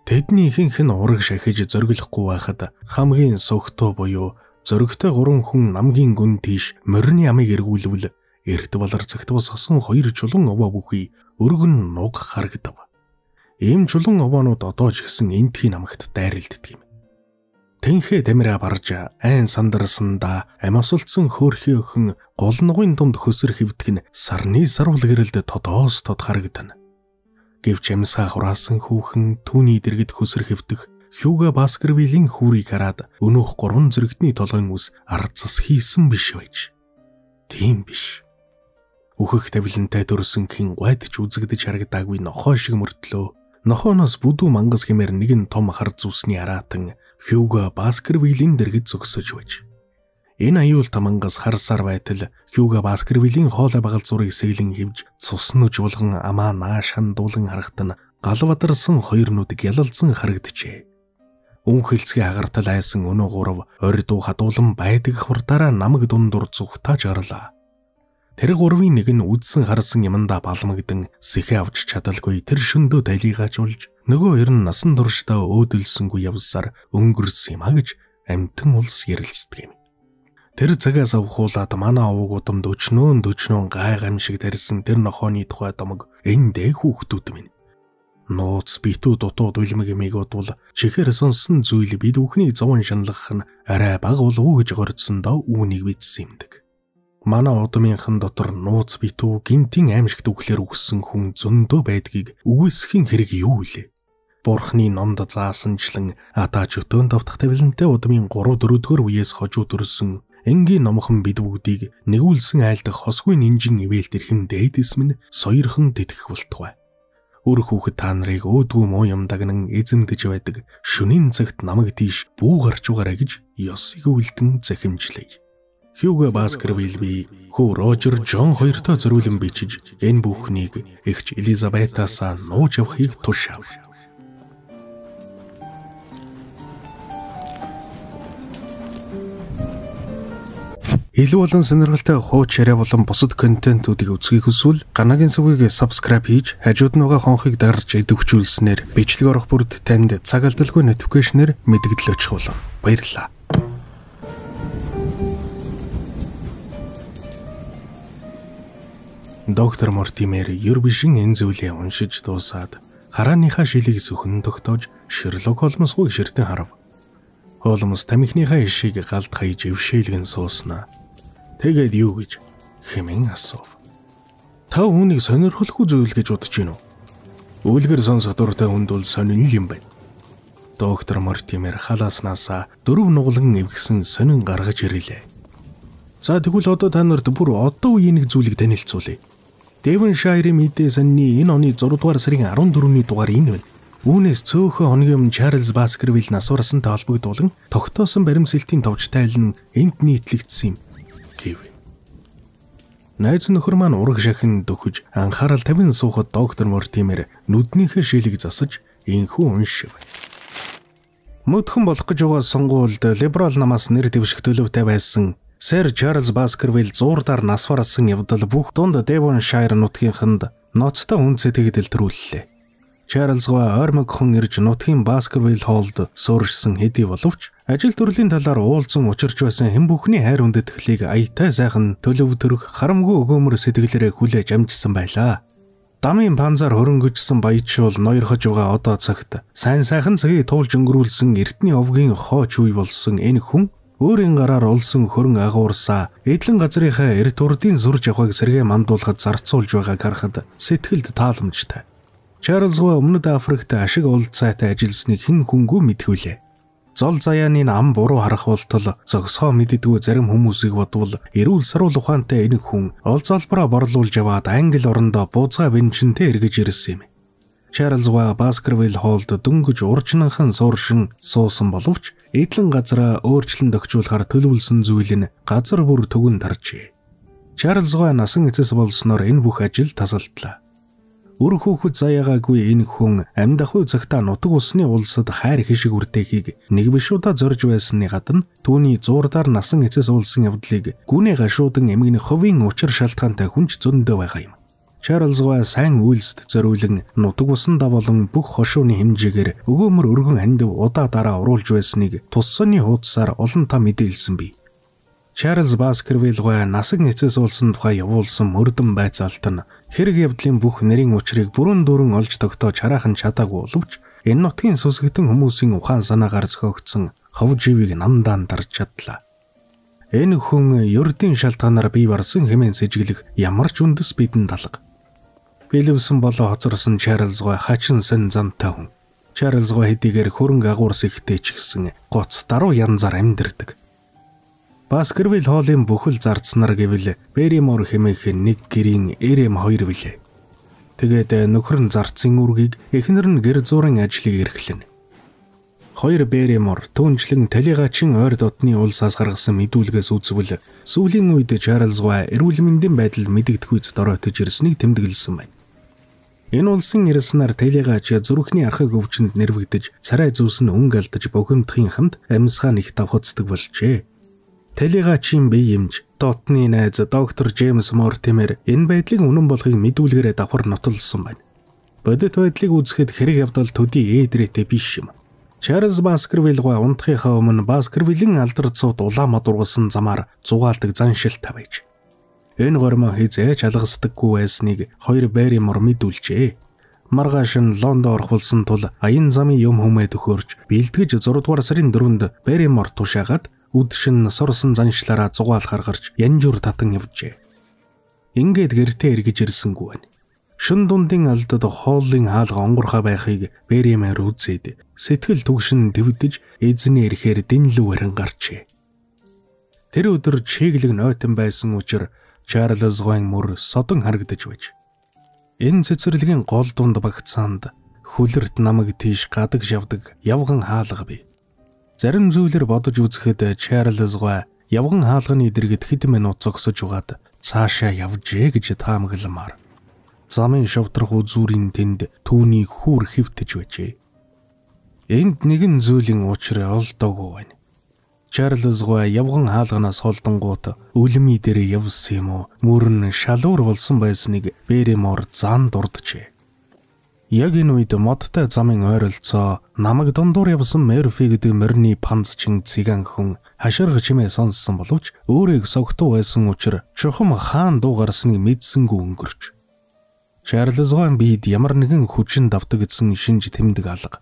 Тэдний ихэнх нь ураг шахиж зориглохгүй байхад хамгийн согтуу буюу зөрөгтэй 3 хүн намгийн гүн тийш морины амыг эргүүлвэл эрт балар цагт босгосон 2 чулуун овоо бүхий өргөн нуг харагдав. Ийм чулуун овоонууд одоо ч гэсэн энтхийн намагт дайралддаг юм. Тэнхээ тамираа барж айн сандарсандаа амсулцсан хөөрхий өхөн гол нугын дунд хөсөр хөвдг нь сарны сарвал гэрэлд тодоос тод харагдана. Гэвч амсгаа хураасан хүүхэн түүний дэргэд хөсөр хөвдөх Хьюго Баскервиллийн хүүрийг хараад өнөөх 3 зэрэгтний толгойн ус арцас хийсэн биш байж. Тийм биш. Үхэх тавилантай төрсөн хэн гойдч үзэгдэж харагдаагүй нохоо шиг мөртлөө. Нохооноос бүдүү мангас хэмээр нэгэн том хар зүсний араатан Хьюго Баскервиллийн дэргэд зогсож байж. Энэ аюул тамангас харсаар байтал Хьюго Баскервиллийн хоолой багал зургийг сэглэн хивж цус нүж булган амаа нааш хандуулан харахтан галвадарсан хоёр нүд гялалзан харагджээ. Үнхэлцгийн агартал айсан өнөө гурав ордуу хадуулан байдаг хурдаараа намаг дундур зүгтааж гарлаа. Тэр гурвын нэг нь үдсэн харсан юмдаа балмагдан сэхэ авч чадалгүй тэр шөндөө далийгаажуулж нөгөө хоёр нь насан туршдаа өөдөлсөнгүй явсаар өнгөрсөн юм а гэж амтэн улс ярилцдаг юм. Тэр цагаас авахуулаад манай овгуудамд өчнөөн гай гамшиг тарьсан тэр нохооны тухай домог эндээ хүүхдүүд минь. Нууц битүү дутуу дулмиг мэгодвол чихээр сонсон зүйл бид бүхний зовон шаналгах нь арай бага болов гэж гордсондоо үүнийг бичсэн юмдаг. Манай удмынхан дотор нууц битүү гинтийн аимшигт үглээр өгсөн хүн зөндөө байдгийг үгүйсхийн хэрэг юу вэ? Бурхны номд заасанчлан атаач өтөөнд давтах тавилантай удмын 3-4-р үеэс хожуу төрсөн энгийн номхон бид бүгдийг нэгүүлсэн айлдах хосгүй нинжин ивэлт эрхэм дээдэс минь соёрхон тэтгэх болтугай. Өр хүүхэд та нарыг өөдгөө муу юм дагнан эзэмдэж байдаг шөнийн цагт намайг тийш бүү гарч угаарай гэж ёсыг үлдэн захимжлая. Хьюго Баскервилл би хүү Рожер Джон хоёртой зориулан бичиж энэ бүхнийг эгч Элизабетаас нууж явахыг тушаав. Илүү болон сонирхолтой хууч яриа болон бусад контентуудыг үзхийг хүсвэл Ганагийн сүгийг subscribe хийж хажууд нь байгаа хонхыг дарж идэвхжүүлснээр бичлэг орох бүрд танд цаг алдалгүй notification-ээр мэдэгдэл очих болно. Баярлалаа. Доктор Мортимер Юрбишин энэ зүйлээ уншиж дуусаад харааныхаа шилийг сөхөн тогтоож Шерлок Холмсгүй ширтэн харав. Холмс тамхиныхаа ишийг галд хаяж өвшөөлгөн сууснаа. Тэгээд юу гэж хэмээн асуув. Та үүнийг сонирхолгүй зүйл гэж бодож байна уу? Үлгэр сонсох дуртай хүнд бол сонин юм байна. Доктор Мортимер халааснасаа 4 нуглан эвгсэн сонин гаргаж ирлээ. За тэгвэл одоо та нарт бүр одоо үеийн нэг зүйлийг танилцуулъя. Devonshire-ийн мэдээ сонины энэ оны 6 дугаар сарын 14-ний дугаар энэ байна. Үүнээс цөөхөн хоногийн өмнө Чарльз Баскервилл нас барсантай холбогдуулан тогтоосон баримсэлтийн товчтой айл нь энд нийтлэгдсэн юм гэв. Найз нөхөр маань ураг шахин дөхөж анхаарал тавин суухад доктор Мортимер нүднийхээ шилийг засаж инхүү уншив. Мөдхөн болох гэж байгаа сонгуульд либерал намаас нэр дэвших төлөвтэй байсан Сэр Чарльз Баскервилл зуурдаар нас барсан явдал бүх дунд Devonshire нутгийнханд ноцтой үнцэтэйг дэлтрүүллээ. Чарльзгаа ойрмогхон ирж нутгийн Баскервилл хоолд сууршсан хэдий боловч ажил төрлийн талаар уулзсан учирч байсан хэн бүхний хайр хүндэтгэлийг аятай сайхан төлөв төрөх харамгүй өгөөмөр сэтгэлээрээ хүлээж амжсан байлаа. Дамын панзар хөрөнгөжсөн баячул ноёрхож байгаа одоо цагт сайн сайхан цагийг туулж өнгөрүүлсэн эртний овгийн хооч үе болсон энэ хүн өөрийн гараар улсан хөрөн агуурсаа эдлэн газрынхаа эрт урдын зурж явахыг сэргээ мандуулахад зарцуулж байгааг харахад сэтгэлд тааламжтай. Чарльзгаа өмнөд Африкт ашиг уулзаатай ажилласныг хэн хүнгүй мэдхүүлээ. Зол заяаны ам буруу харах болтол зогсгоо мэддэггүй зарим хүмүүсийг бодвол эрүүл саруул ухаантай энэ хүн олзолбороо борлуулж яваад англи орондоо буузгаа бэнчинтэй эргэж ирсэн юм. Чарльзгаа Баскервилл хоолд дөнгөж урчнанхан сууршин суусан боловч эдлэн газраа өөрчлөн төгчүүлэхээр төлөвлөсөн зүйл нь газар бүр төгөн таржээ. Чарльзгаа насан эцэс болсноор энэ бүх ажил тасалдлаа. Үр хүүхэд заяагаагүй энэ хүн амьдахуй цагтаа нутаг усны улсад хайр хишиг үртэхийг нэг биш удаа зорж байсны гадна түүний зуурдаар насан эцэс уулсан явдлыг гүнээ гашуудан эмгэн ховын учир шалтгаантай хүнч зөндөө байгаа юм. Чарльзгаа сайн үйлсд зориулан нутаг усандаа болон бүх хошууны хэмжээгээр өгөөмөр өргөн хандив удаа дараа уруулж байсныг туссаны хуудасаар олон та мэдээлсэн бий. Чарльз Баскервилл насаг эцэс уулсан тухай явуулсан мөрдөн байцаалт нь хэрэг явдлын бүх нэрийн учрыг бүрэн дүүрэн олж тогтоож хараахан чадаагүй боловч энэ нутгийн сүсгэтэн хүмүүсийн ухаан санаагаар зохиогдсон хов живийг намдаан дарж чадлаа. Энэ хүн ердийн шалтгаанаар бий барсан хэмээн сэжиглэх ямар ч үндэс бидэнд талга. Билвсэн болоо хоцорсон Чарльзгаа хачин сон зантай хүн. Чарльзгаа хэдийгээр хөрөнгө агуурс ихтэй ч гэсэн гоц даруй янзаар амьдэрдэг. Баскервиль Холлын бүхэл зардснаар гэвэл Берримор хэмээх нэг гэрийн Эрэм 2 билээ. Тэгээд нөхөр нь зарцын үргийг эхнэр нь гэр зуурын ажлыг эрхлэнэ. 2 Берримор түүнчлэн талигаачин ойр дотны улсаас гаргасан мэдүүлгээс үзвэл сүүлийн үед Чарльзгаа эрүүл мэндийн байдал мэдэгдэхгүй дороотож ирснийг тэмдэглэсэн байна. Энэ улсын ирснээр талигаач зүрхний архаг өвчнөд нэрвэгдэж царай зүс нь өнгө алдаж бухимдахын хамт амьсгаа их давхацдаг болжээ. Талигаачийн бие эмч дотны найз доктор Джеймс Мортимер энэ байдлыг үнэн болохыг мэдүүлгээрээ давхар нотолсон байна. Бодит байдлыг үзэхэд хэрэг явдал төдий ээдрээтэй биш юм. Чарльз Баскервиль-га унтахынхаа өмнө Баскервилийн алдар цууд улаан модургасан замаар зугаалдаг заншилтай байж. Энэ гормон хизээч алгасдаггүй байсныг 2 Берримор мэдүүлжээ. Маргааш нь Лондон орхуулсан тул аян замын юм хүмээ төхөөрч бэлтгэж 6 дугаар сарын 4-нд Берримор тушаагаад үдшин сорсон заншлаараа зугаалахаар гарч янжуур татан явжээ. Ингээд гэртээ эргэж ирсэнгүй байна. Шүн дундын алдад хооллын хаалга онгорхоо байхыг Берримор үзээд сэтгэл түгшин дэвдэж эзний ирэхээр дэнлүү харин гарчээ. Тэр өдөр чиглэг нойтон байсан учраас Чарльзгийн мөр содон харагдаж байж. Энэ цэцэрлэгийн гол дунд багцаанд хүлэрт намаг тийш гадаг шавдаг явган хаалга бий. Зарим зүйлэр бодож үзэхэд Чарльзгаа явган хаалганы дэргэд хэд минут зогсож угаад цаашаа явжээ гэж таамагламаар. Замын шовтрох үзүүрийн тэнд түүнийг хүүр хэвтэж байжээ. Энд нэгэн зүйлийн учир олдоогүй байна. Чарльзгаа явган хаалганаас холдонгууд үлми дээрээ явсан юм уу? Мөрн шалуур болсон байсныг Берримор зан дурджээ. Яг энэ үед модтой замын ойролцоо намаг дундуур явсан Мерфи гэдэг морины панцчин циган хүн хаширга чимээ сонссон боловч өөрийг согтуу байсан учраас чухам хаан дуу гарсныг мэдсэнгүй өнгөрч. Чарльзгаан биед ямар нэгэн хүчин давтагдсан шинж тэмдэг алга.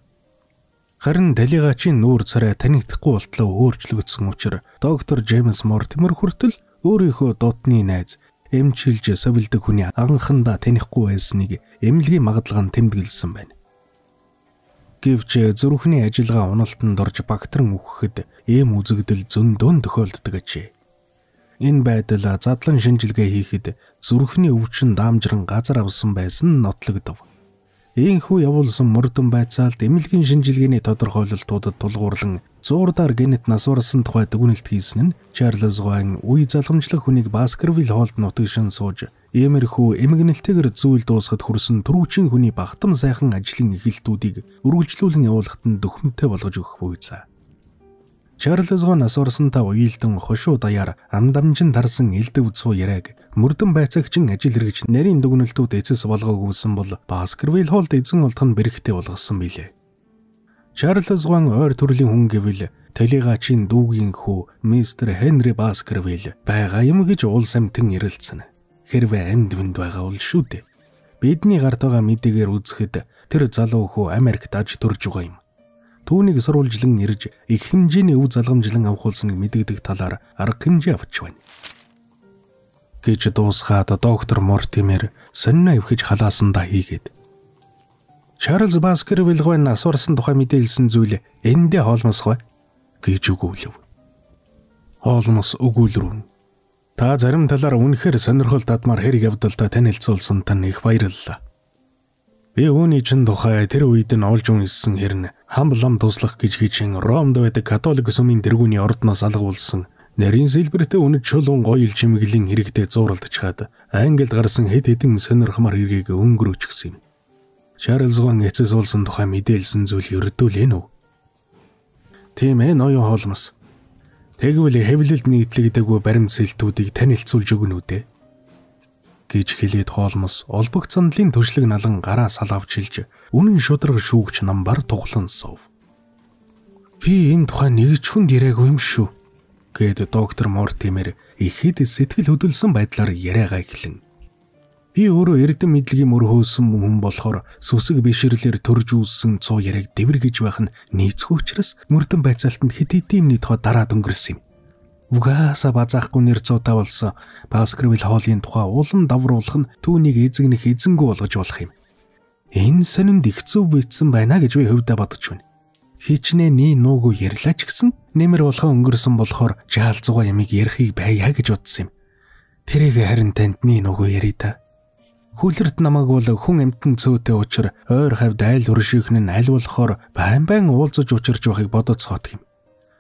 Харин талигаачийн нүүр царай танигдахгүй болтлоо өөрчлөгдсөн учраас доктор Джеймс Мортимер хүртэл өөрийнхөө дотны найз эмчилж совилдог хүний анхандаа танихгүй байсныг эмнэлгийн магадлал нь тэмдэглэсэн байна. Гэвч зүрхний ажиллагаа уналтанд орж багтран үхэхэд эм үзэгдэл зөндөө тохиолддог ажээ. Энэ байдал задлан шинжилгээ хийхэд зүрхний өвчин даамжран газар авсан байсан нотлогдов. Ийхүү явуулсан мөрдөн байцаалд эмнэлгийн шинжилгээний тодорхойлолтуудад тулгуурлан зуурдаар генет насварсан тухай дүгнэлт хийсэн нь Чарльзгаан үе залгамжлах хүнийг Баскервиль Холлд нутагшин сууж иймэрхүү эмгэнэлтэйгэр зүйл дуусгад хүрсэн түрүүчийн хүний багтам сайхан ажлын эхэлтүүдийг үргэлжлүүлэн явуулахад нь дөхмөнтэй болгож өгөх буйцаа. Чарльзгаан насварсантаа уйлдан хошуу даяар амдамжин тарсан элдэв цуу яриаг мөрдөн байцаагчин ажил хэрэгж нарийн дүгнэлтүүд эцэс болгоогүйсэн бол Баскервиль Холлд эзэн олдох нь бэрхтээ болгосон билээ. Чарльзгаан ойр төрлийн хүн гэвэл талигаачийн дүүгийн хүү мистер Хенри Баскервиль байгаа юм гэж уул самтан ярилцсан. Хэрвээ амьд хүнд байгаа бол шүү дээ. Бидний гарт байгаа мэдээгээр үзэхэд тэр залуу хүү Америкт аж төрж байгаа юм. Түүнийг сурвалжлан ирж их хэмжээний өв залгамжлан авахулсныг мэдэгдэх талаар арга хэмжээ авч байна. Гэж дуусгаад доктор Мортимер сонин авхиж халаасандаа хийгээд. Чарльз Баскервиль-гийн асуурсан тухай мэдээлсэн зүйл эндээ хоолмосгой гэж өгүүлв. Хоолмос өгүүлрүүн. Та зарим талаар үнэхээр сонирхол татмаар хэрэг явдалтай танилцуулсан тань их баярлалаа. Би үүний чин тухай тэр үед нь олж унссан хэрнэ хамлам туслах гэж хичин Ромд байдаг католик сүмийн тэргүүний ордноос алгуулсан нарийн сэлбэртэй үнэт чулуун гоёл чимэглэлийн хэрэгтэй зууралдчихад Англид гарсан хэд хэдэн сонирхмар хэргийг өнгөрөөчихсөн юм. Чарльзгаан эцэс уулсан тухай мэдээлсэн зүйл ердүүл энэ үү? Тийм ээ ноён Холмос. Тэгвэл хэвлэлд нийтлэгдээгүй баримтсэлтүүдийг танилцуулж өгнө үү дээ? Гэж хэлээд Холмос олбог цандлын төшлөг налан гараа салавчилж үнэн шудраг шүүгч намбар туглан суув. Би энэ тухай нэг ч хүнд яриагүй юм шүү гэд доктор Мортимер ихэд сэтгэл хөдлөсөн байдлаар яриагаа эхлэн. Би өөрөө эрдэм мэдлэгийн мөр хөөсөн хүн болохоор сүсэг бишрлэр төрж үүссэн цуу яриаг дэвэргэж байх нь нийцгүй учраас мөрдөн байцаалтанд хэд хэдийн тухай дараад өнгөрсөн юм. Угаасаа базаахгүй нэр цуутай болсон Баскервиль Холлын тухай улам давруулах нь түүнийг эзэгнэх эзэнгүй болгож болох юм. Энэ сонинд их зөв бийдсэн байна гэж би хөвдө бодож байна. Хичнээн нуугүй ярьлаа ч гэсэн нэмэр болгон өнгөрсөн болохоор жаалзуугаа ямиг ярихыг байя гэж бодсон юм. Тэрийг харин танд нуугүй ярий та. Хүлэрт намайг бол хүн амтэн цөөтэй учраа ойр хавьд айл өршөөх нь аль болохоор байн уулзаж учирч байхыг бодоцгоох юм.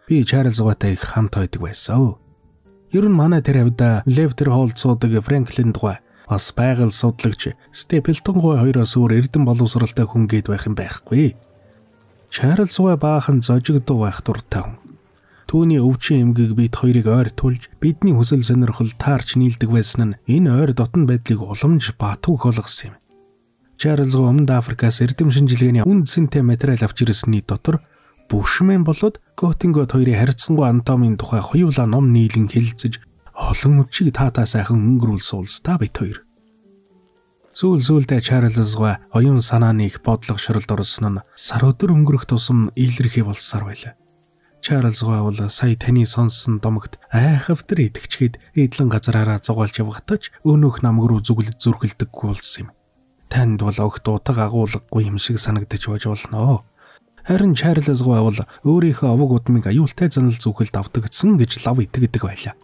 Би Чарльзгаатай их хамт байдаг байсан. Ер нь манай тэр хавьда Левтер Холцуудаг Франклин дугай бас байгаль судлагч Степлтон гой хоёроос өөр эрдэн боловсралтай хүн гээд байх юм байхгүй. Чарльзгаа баахан зожигдуу байх дуртай хүн. Түүний өвчин эмгийг бид хоёрыг ойр тулж бидний хүсэл сонирхол таарч нийлдэг байсан нь энэ ойр дотн байдлыг уламж баатуух болгосон юм. Чарльзгаа Өмнөд Африкаас эрдэм шинжилгээний үндсэнтэй материал авч ирсэний дотор Бүшмэн болоод Готингот хоёрын харьцангуй анатомийн тухай хоёулаа ном нийлэн хэлэлцэж олон үчиг таатаа сайхан өнгөрүүлсэн улстай бид хоёр. Сүүлдээ Чарльзгаа оюун санааны их бодлого шоролд орсон нь сар өдөр өнгөрөх тусам илэрхий болсоор байлаа. Чарльзгаа бол сая таны сонссон домогт айхавтар итгэчгээд эдлэн газараараа зугаалж явгатаж өнөөх намг руу зүглэж зүрхэлдэггүй болсон юм. Танд бол огт утга агуулгагүй юм шиг санагдаж байж болно. Харин Чарльзгаа бол өөрийнхөө овог удмыг аюултай занал зүгэлд автагдсан гэж лав итгэдэг байлаа.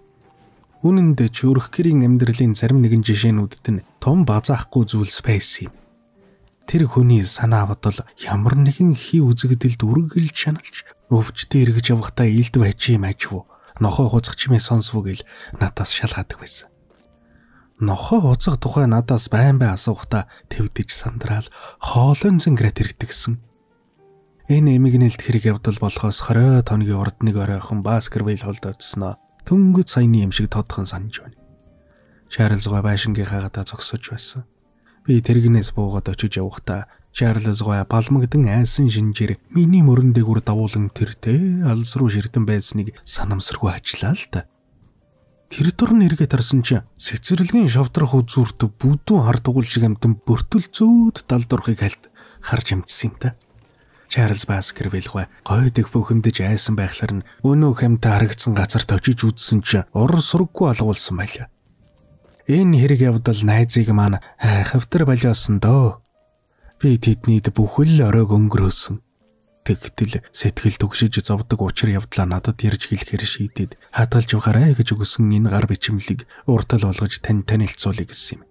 Үнэн дээр ч өрх гэрийн амьдралын зарим нэгэн жишээнүүдэд нь том базаахгүй зүйлс байсан юм. Тэр хүний санаа бодол ямар нэгэн хий үзэгдэлд үргэлж шаналж өвчтөд эргэж явахдаа илд байж юм ажгүй. Нохоо хуцах чимээ сонсвоо гэл надаас шалгаадаг байсан. Нохоо хуцах тухай надаас байн асуухтаа твдэж сандраал хоолон зинграт ирдэгсэн. Энэ эмигнэлт хэрэг явдал болохоос 20 хоногийн урд нэг оройхон Баскервилл холд очсноо. Түнгөт саяны юм шиг тодхон санаж байна. Чарльзгаа байшингийнхаа гадаа зогсож байсан. Би тэрэгнээс буугаад очиж явахдаа Чарльзгаа балмагдан айсан шинжээр миний мөрөн дээгүр давуулан тэртээ алс руу ширтэн байсныг санамсаргүй ажиллаа л та. Тэр дурн эргээ тарсан чинь цэцэрлэгийн шавдрах үзүүрт бүдүүн хар дугуйл шиг амтан бөртөл зөөд далдуурхыг хальт харж амжсан юм та. Чарльз Баскервилл гой дэх бөхөмдөж айсан байхлаар нь өнөө хамтаа харагдсан газарт очиж үзсэн чинь ур сурггүй алгуулсан байлаа. Энэ хэрэг явдал найзыг маань хайхавтар болиосон доо. Би тэднийд бүхэл оройг өнгөрөөсөн. Тэгтэл сэтгэл төгшиж зовдөг учир явдлаа надад ярьж хэлэхээр шийдээд хатгалж явахаарай гэж өгсөн энэ гар бичмлийг уртал болгож танилцуулъя гэсэн юм.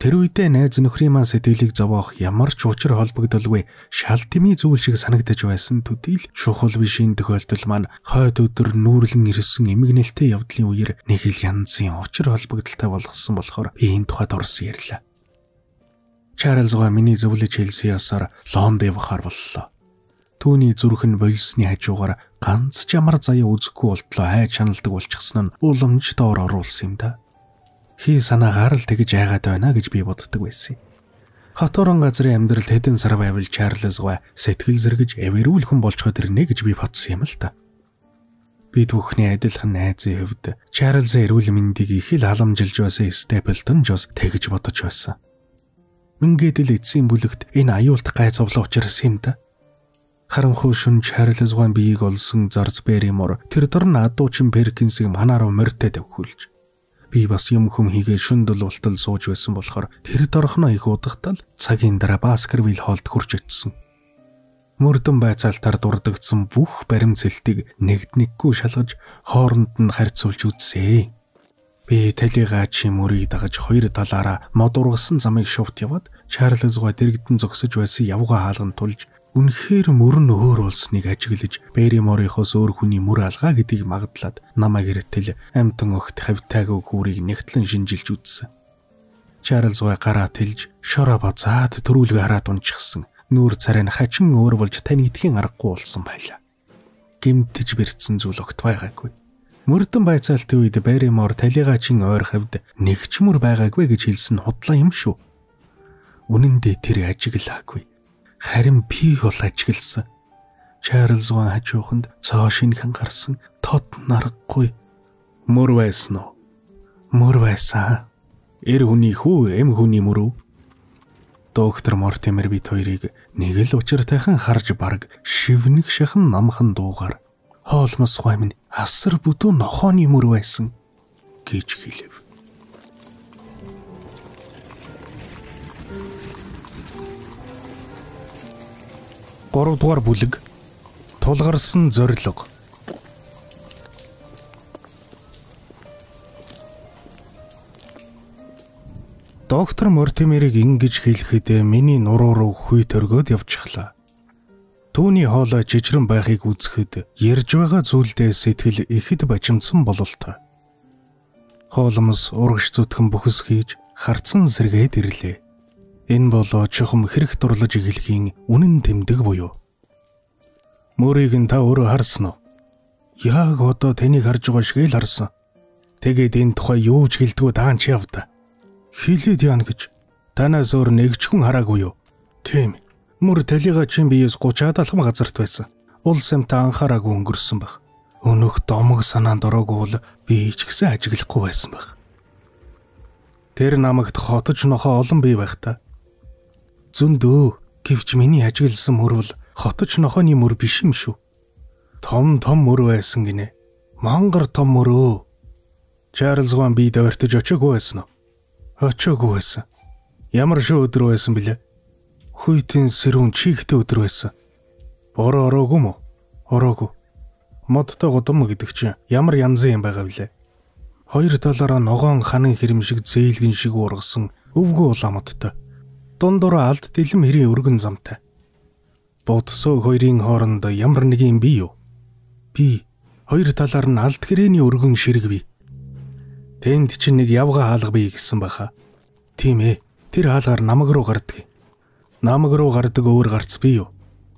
Тэр үедээ найз нөхрийн маань сэтгэлийг зовоох ямар ч учир холбогдолгүй шал тэмий зүйл шиг санагдаж байсан төдийл чухал биш энэ тохиолдол маань хойд өдөр нүүрлэн ирсэн эмгэнэлтэй явдлын үеэр нэг л янзын учир холбогдолтой болгосон болохоор би энэ тухайд орсон ярьлаа. Чарльзгаа миний зөвлөж хэлсэн ясаар Лонд явахаар боллоо. Түүний зүрх нь болсны хажуугаар ганц ч ямар заяа үзэхгүй болтлоо хайж шаналдаг болчихсон нь уламж доор оруулсан юм да. Хий санаагаар л тэгж айгаад байна гэж би боддог байсан. Хот орон газрын амьдрал хэдэн сар байвал Чарльзгаа сэтгэл зэрэгж эвэрүүлхэн болцоход ирнэ гэж би бодсон юм л та. Бид бүхний адилхан найзын хувьд Чарльз эрүүл мэндийг их л халамжилж байсан Степлтон Жос тэгж бодож байсан. Ингээд л эцсийн бүлэгт энэ аюулт гай зовлоо учирсан юм да. Харанхуй шүн Чарльзгаа биеийг олсон Зарц Берримор тэр дорн адуучин Перкинсийг манаа руу морьтой тавхиулж би бас юм хүм хийгээ шүндэл ултал сууж байсан болохоор тэр дорхноо их удахтал цагийн дараа Баскервилл холд хурж очсон. Мөрдөн байцаалтаар дурдгдсан бүх баримцэлтийг нэгднэггүй шалгаж хооронд нь харьцуулж үзсэн. Би талигаа чи мөрийг дагаж хоёр талаараа мод ургасан замыг шувт яваад Чарльзгаа дэрэгдэн зогсож байсан явгаа хаалганд тулж үнэхээр мөрн өөр улсныг ажиглаж Берриморийнхоос өөр хүний мөр алгаа гэдгийг магадлаад намайг иртэл амтан огт хавтайгүй хүүрийг нэгтлэн шинжилж үзсэн. Чарльзгаа гараа тэлж шороо базаад төрүүлгээ хараад унчихсан. Нүүр царай нь хачин өөр болж тань идэхийн аргагүй болсон байлаа. Гэмтэж бэрцсэн зүйл огт байгаагүй. Мөрдөн байцаалтын үед Берримор талигачин ойр хавьд нэг ч мөр байгаагүй гэж хэлсэн худлаа юм шүү. Үнэн дээр тэр ажиглаагүй. Харин би бол ажигласан. Чарльзгаа хажууханд цоо шинхэн гарсан тод наргагүй. Мөр байсан уу? Мөр байсан. Эр хүний хүү, эм хүний мөр үү? Доктор Мортимер бид хоёрыг нэг л учиртайхан харж бараг шивнэг шахан намхан дуугаар хоолмос гой минь асар бүдүү нохооны мөр байсан гэж хэлэв. 3 дугаар бүлэг тулгарсан зорилго. Доктор Мортимерийг ингэж хэлэхэд миний нуруу руу хүй төргөөд явчихлаа. Түүний хоолой жижигрэн байхыг үзэхэд ярьж байгаа зүйлдээ сэтгэл ихэд бачимдсан бололтой. Хоолмос урагш зүтгэн бүхэс хийж харцсан сэргээд ирлээ. Энэ болоо чухам хэрэг дурлаж эхлэхийн үнэн тэмдэг буюу. Мөрийг нь та өөрөө харсан уу? Яг одоо таныг харж байгаа шиг л харсан. Тэгээд энэ тухай юу ч хэлдэггүй даанч явда. Хилээд яана гэж танаас өөр нэгч хүн хараагүй юу? Тийм. Мөр талига чин биеэс 30-аад алхам газарт байсан. Улс юмтай анхаараагүй өнгөрсөн баг. Өнөх домог санаанд ороогүй бол би ч гэсэн ажиглахгүй байсан баг. Тэр намагт хотож нохоо олон бий байх та. Зөндөө гэвч миний ажигласан мөр бол хотож нохооны мөр биш юм шүү. Том мөр байсан гинэ. Мангар том мөрөө. Чарльз Гон би дөртөж очоогүй байсан уу? Очоогүй байсан. Ямар шүү өдөр байсан бilé? Хүйтэн сэрүүн чигтэй өдөр байсан. Бороо ороогүй мó? Ороогүй. Модтой годом гэдэг чинь ямар янзын юм байгаа вүлээ. $2 ногоон ханан хэрэмшиг зээлгэн шиг ургасан өвгөө уламттай. Дундуур алд дэлэм хэрийн өргөн замтай. Бодсоо хоёрын хооронд ямар нэг юм бий юу? Би хоёр талаар нь алд гэрэний өргөн ширэг бий. Тэнд чинь нэг явга хаалга бий гэсэн баха. Тийм ээ. Тэр хаалгаар намаг руу гардаг. Намаг руу гардаг өөр гарц бий юу?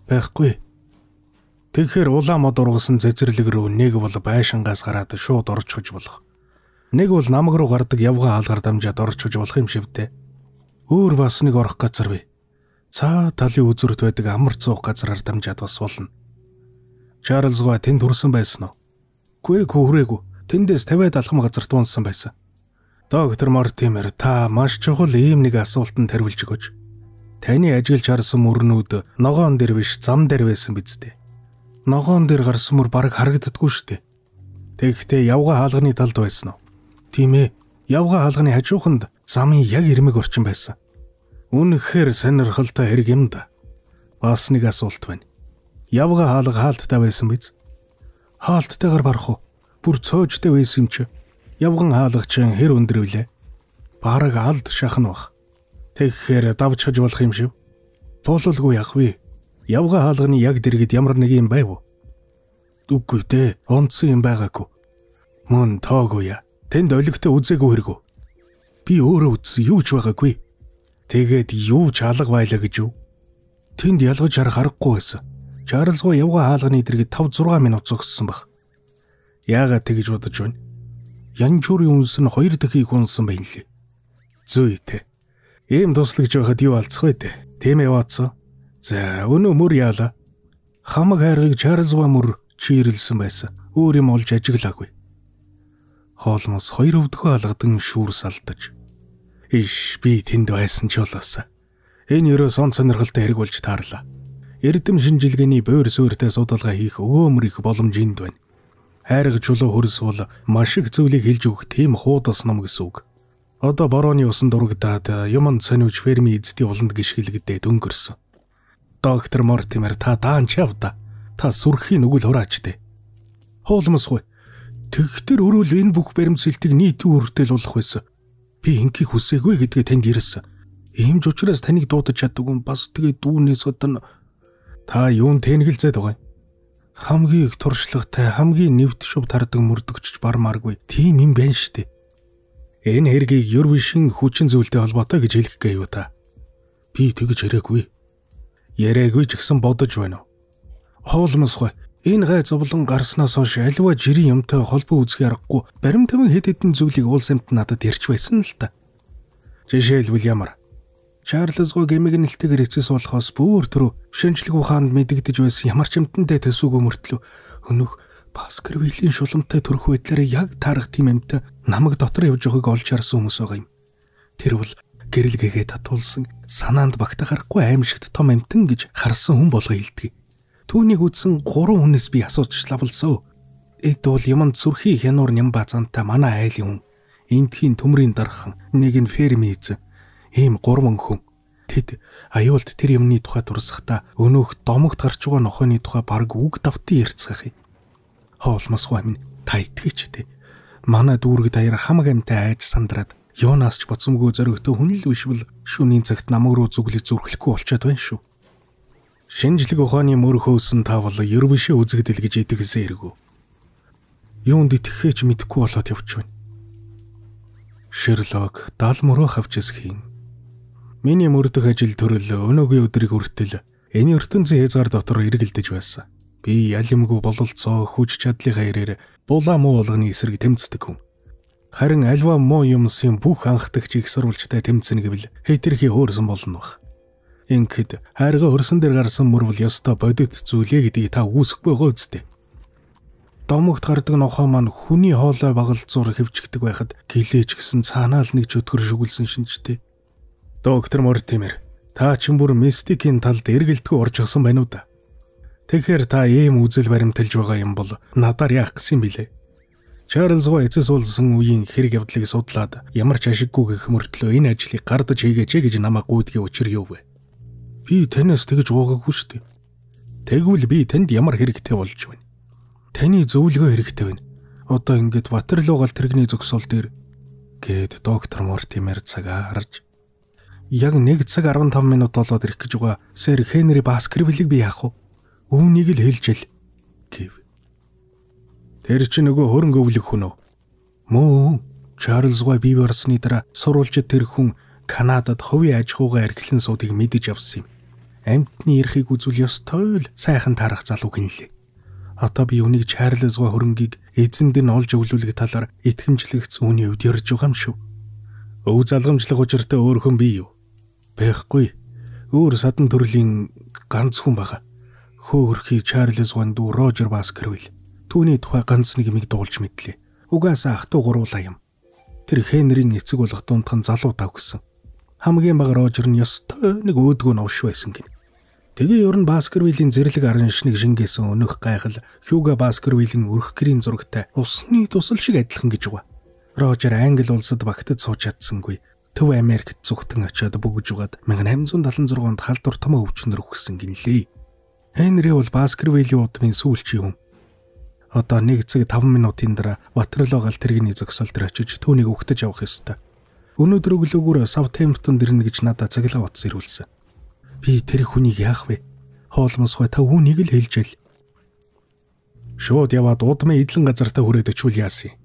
Байхгүй. Тэгэхээр улаан мод ургасан зэзэрлэг рүү нэг бол байшингаас гараад шууд орчихж болох. Нэг бол намаг руу гардаг явга хаалгаар дамжаад орчихж болох юм шивтэй. Өөр бас нэг орох газар бий. Цаа талын үзүрт байдаг амар цуух газараар дамжаад бас болно. Чарльз Гой тэнд хүрсэн байсан уу? Хүрээгүй. Тэндээс 50-аад алхам газарт унсан байсан. Доктор Мортимер та маш чухал ийм нэг асуултанд хариулж өгөөч. Таны ажиллаж харсан мөрнүүд ногоон дээр биш зам дээр байсан биз дээ. Ногоон дээр гарсан мөр бараг харагддаггүй шүү дээ. Тэгэхдээ явга хаалганы талд байсан уу? Тийм ээ. Явга хаалганы хажууханд замын яг ирмэг орчин байсан. Үнэхээр сонирхолтой хэрэг юм да. Бас нэг асуулт байна. Явга хаалга хаалттай байсан биз? Хаалттайгаар барах уу? Бүр цоожтой байсан юм чи. Явган хаалга чинь хэр өндөр вүлээ? Бараг алд шахан бах. Тэгэхээр давчхаж болох юм шив. Бололгүй яах вэ? Явга хаалганы яг дэргэд ямар нэг юм байв уу? Үгүй дээ. Онцсон юм байгаагүй. Мөн тоогүй яа. Тэнд олигтой үзээгүй хэрэггүй. Би өөрөө үзсэн юу ч байгаагүй. Тэгээд юу ч алга байлаа гэж юу? Тэнд ялгаж харах аргагүй байсан. Чарльз Гой явга хаалганы дэргэд 5-6 минут зогссон баг. Яагаад тэгж бодож байна? Янжуурын үнс нь 2 дахийг унсан байна лээ. Зүйтэй. Ийм туслагж байхад юу алцах вэ дээ? Тийм ээ Ватсон. За өнөө мөр яалаа. Хамаг хайргыг Чарльз Гой мөр чирлсэн байсан. Өөр юм олж ажиглаагүй. Хоолмос 2 өвдгөө алгадан шүүрс алдаж. Иш би тэнд байсан ч болоосаа. Энэ ерөө сон сонирхолтой хэрэг болж таарлаа. Эрдэм шинжилгээний буур суурьтай судалгаа хийх өгөөмөр их боломж энд байна. Хайрга чулуу хөрс бол маш их зүйлийг хэлж өгөх тийм хуудас ном гэсэн үг. Одоо борооны усан дурагдаад юмд сониуч ферми эзэдийн уланд гიშгэлгдээд өнгөрсөн. Доктор Мортимер та даанч явда. Та сүрхийн нүгэл хураачдээ. Хоолмосгүй. Тэгтэр өрөөл энэ бүх баримтсэлтийг нийтийн өртөл болох байсан. Би ингийг хүсээгүй гэдгээ танд ирсэн. Ийм ч учраас таныг дуудаж чаддаггүй бас тэгээ дүүнээс одоо та юун тэнэгэлзээд байгаа юм? Хамгийн их туршлагатай, хамгийн нэвт шув тардаг мөрдөгч бармааргүй. Тийм юм байна штэ. Энэ хэргийг Юрвишин хүчин зүйлтэй холбоотой гэж хэлэх гээ юу та? Би тэгж яриаггүй. Яриаггүй ч гэсэн бодож байна уу? Хоолмосгүй. Энэ гай зовлон гарснаас хойш аливаа жирийн юмтай холбоо үзэх аргагүй. Баримтавын хэд хэдэн зүйлийг уул самт надад ярьж байсан л та. Жишээлбэл ямар? Чарльз Гой гэмигнэлтэйгээр эцэс болохоос бүр түрүү шинжлэх ухаанд мэдэгдэж байсан ямар ч юмтантай төсөөгөө мөртлөө өнөх Баскервиллийн шуламтай төрөх байдлаараа яг таарах тийм амьтаа намайг дотор явж байгааг олж харсан хүмүүс байгаа юм. Тэр бол гэрэлгээгээ татуулсан санаанд багтаа гарахгүй аимшигт том амьтан гэж харсан хүн болго хэлдэг. Түүнийг үзсэн 3 хүнээс би асууж лавлсан. Эд бол юмд сүрхий хянуур нямба зантай манай айлын хүн. Эндхийн төмрийн дархан нэг нь ферми эзэн. Ийм 3 хүн. Тэд аюулд тэр юмны тухай дурсахдаа өнөөх домогт гарч байгаа нохойны тухай бараг үг давтан ярьцгаах юм. Хоолмос хоймын та итгэж тэ. Манай дүүрэг даяар хамаг амтай айж сандраад Йонаас ч боцомгүй зоригтой хүн л биш бол шөнийн цагт намаг руу зүглэж зүрхлэхгүй болчиход байна шүү. Шинжлэх ухааны мөр хөөсөн та бол ер бишээ үзэгдэл гэж итгэсэн эргүү. Юунд итгэхээч мэдэхгүй болоод явж байна. Шерлок 70 мөрөө хавчс хийн. Миний мөрдөх ажил төрөл өнөөгийн өдрийг хүртэл энэ ертөнцийн хязгаар дотор эргэлдэж байсан. Би ялимгүй бололцоо хүч чадлынхаа ирээр булаа муу болгоны эсрэг тэмцдэг хүн. Харин альва муу юмсын бүх анхдагч их сурвалжтай тэмцэнэ гэвэл хэтэрхий хөөрсөн болно баг. Ингээд хайрга хөрсөн дээр гарсан мөр бол ёстой бодит зүйлээ гэдгийг та үүсэхгүй байгаа үсттэй. Домогт гардаг нохоо маань хүний хоолой багалзуур хөвчгдөг байхад гэлээч гисэн цаанаа л нэг чөтгөр шүглсэн шинжтэй. Доктор Мортимер, та ч бүр мистикийн талд эргэлтгүй орж гсэн байна уу да? Тэгэхээр та ийм үзэл баримталж байгаа юм бол надаар яах гэсэн билээ? Чарльз гоо эцэс уулсан үеийн хэрэг явдлыг судлаад ямар ч ашиггүй гэх мөртлөө энэ ажлыг гардаж хийгээч гэж намайг гүйдгийн учир юу вэ? Би танаас тэгж гоогаагүй шүү дээ. Тэгвэл би танд ямар хэрэгтэй болж байна? Таны зөвлөгөө хэрэгтэй байна. Одоо ингээд Ватерлоо гал тэрэгний зогсоол дээр гээд доктор Мортимер цагаа харж яг 1 цаг 15 минут болоод ирэх гэж байгаа сэр Хенри Баскервиллийг би яах вэ? Үүнийг л хэлжэл гэв. Тэр чинь нөгөө хөрөнгө өвлөх хүн үү? Мөн Чарльз гоо бий барсны дараа сурвалжид тэр хүн Канадад хувийн аж ахуйгаа эрхлэн суудыг мэдэж авсан юм. Амьтны эрхийг үзүүл ёстой л сайхан тарах залуу гинлээ. Одоо би үнийг Чарльз гоо хөрөнгийг эзэнд нь олж өвлүүлэх талаар итгэмжлэгц үүний хувьд ярьж байгаа юм шүү. Өв залгамжлах учиртай өөр хүн бий юу? Байхгүй. Өөр садан төрлийн ганц хүн байгаа. Хөөхөрхий Чарльз гоо дүү Рожер Баскервилл. Түүний тухай ганц нэг юмыг дуулж мэдлээ. Угаасаа ах トゥ гуруулаа юм. Тэр Хенрийн эцэг болох дундхан залуу тав гэсэн. Хамгийн бага Рожер нь ёстой нэг өөдгөө новш байсан гин. Тэгээ ер нь Баскервиллийн зэрлэг арын шнийг шингээсэн өнөх гайхал Хьюго Баскервиллийн өрх гэрийн зурагтай усны тусал шиг адилхан гэж байгаа. Рожер Англи улсад багтад сууж чадсангүй. Төв Америкт зүгтэн очиод бөгж угаад 1876 онд халдвар томоо өвчнөр өгсөн гинлээ. Хенри бол Баскервиллийн удмын сүүлчийн хүн. Одоо 1 цаг 5 минутын дараа Ватерлоо гал тэрэгний зогсоол дээр очиж түүнийг өгтөж авах ёстой. Өнөөдөр өглөөгөр Саутгемптон дэрнэ гэж надад цаглаа утас ирүүлсэн. Би тэр хүнийг яах вэ? Хоолмос гой та үүнийг л хэлжэл. Шууд яваад удмын эдлэн газартаа хүрээд очивол яасан юм?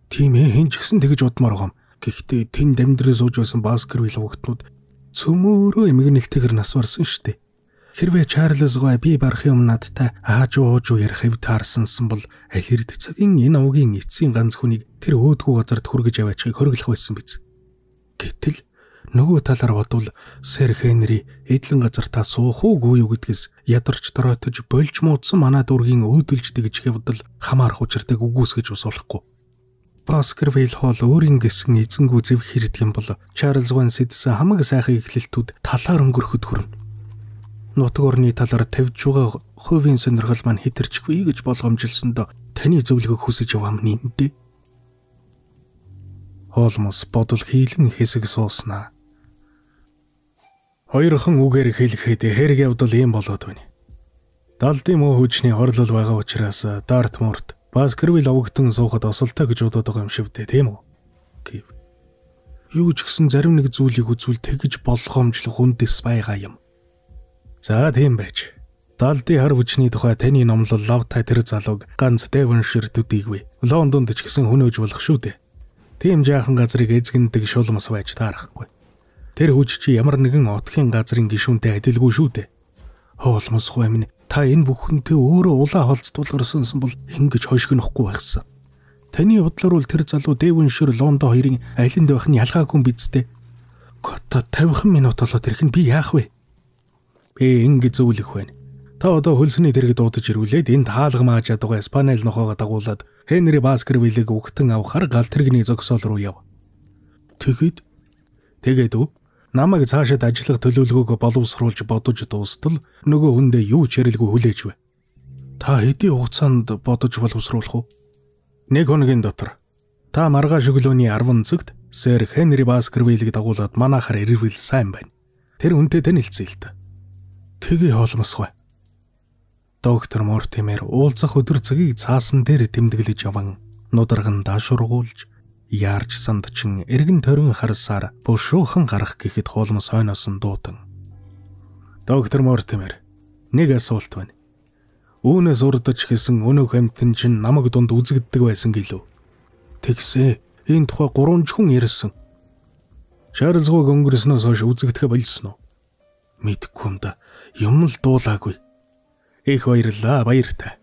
Тийм ээ, хэн ч гэсэн тэгж удмаар байгаа юм. Гэхдээ тэн дамдраа сууж байсан Баскервилл хүүхднүүд цөмөөрөө эмгэнэлтэйгэр нас барсан штэ. Хэрвээ Чарльз гой би барахын өмнө надтай ааж ууж ярих хэв таарсансан бол аль эрд цагийн энэ овгийн эцсийн ганц хүнийг тэр өөдгөө газарт хүргэж аваачхыг хориглох байсан биз. Гэтэл нөгөө талаар бодвол сэр Хенри эдлэн газартаа суух уугүй юу гэдгээс ядарч дороотож болж муудсан манай дүүргийн өөдөлждэг гэж хэвдэл хамаарах учиртайг үгүйсгэж усуулахгүй. Баскервилл хоол өөрийн гэсэн эзэнгүү зэв хэрдэг юм бол Чарльз гон сэдсэн хамаг сайхан эхлэлтүүд талаар өнгөрөхөд хүрнэ. Нутаг орны талаар тавьж байгаа хувийн сонирхол маань хэтэрчгүй гэж болгоомжилсонд таны зөвлөгөө хүсэж яваам нэмдэ. Холмос бодол хийлэн хэсэг сууснаа. Хоёрхан үгээр хэлэхэд хэрэг явдал ийм болоод байна. Далдын муу хүчний хорлол байгаа учраас Дартмурт Баскервилл овогтон суухад осолтой гэж бодоод байгаа юм шиг дээ, тийм үү? Гэв. Юу ч гэсэн зарим нэг зүйлийг үзвэл тэгж болгоомжлох үндэс байгаа юм. За тийм байж. Далдын хар хүчний тухай таны номлол лавтай тэр залууг ганц Девоншир төдийгүй Лондонд ч гэсэн хөнөөж болох шүү дээ. Тийм жаахан газрыг эзгэндэг шулмас байж таарахгүй. Тэр хүч чи ямар нэгэн отхийн газрын гишүүнтэй адилгүй шүү дээ. Хоолмос хой минь та энэ бүхэнтэй өөрөө улаа холцдуулгарсан бол ингэж хойшгонохгүй байхсан. Таны бодлоор бол тэр залуу Девоншир Лондон хоёрын алинд байх нь ялгаагүй биз дээ. Гото 50 минут болоод ирэх нь би яах вэ? Би ингэ зөвлөх байна. Та одоо хөлсөний дэргэд дуудаж ирүүлээд энд хаалга мааж ядгаа Спанел нохоогоо дагуулад Хенри Баскервиллийг өгтөн авахар гал тэрэгний зогсоол руу яв. Тэгээд үү? Намайг цаашид ажиллах төлөвлөгөөгөө боловсруулж бодож дуустал нөгөө хүндээ юу ч ярилгүй хүлээж вэ? Та хэдийн хугацаанд бодож боловсруулах уу? 1 хоногийн дотор. Та маргааш өглөөний 10 цагт сэр Хенри Баскервиллийг дагуулад манайхаар ирвэл сайн байна. Тэр үнтэй танилцъя л да. Тэгээ хоолмосгүй. Доктор Мортимер уулзах өдөр цагийг цаасан дээр тэмдэглэж яван нударган даашургуулж яарч сандчин эргэн тойрон харсаар бушуухан гарах гэхэд хоолмос хойноос нь дуудан. Доктор Мортимер, нэг асуулт байна. Үүнээс урдаж хэсэн өнөөх амьтан чинь намайг дунд үзэгддэг байсан гэлөө. Тэгсээ энэ тухай 3 хүн ярьсан. Чарльзгүйг өнгөрснөөс хойш үзэгдэхэ болсон уу? Мэдгүй юм да. Юм л дуулаагүй. Их баярлаа, баяртай.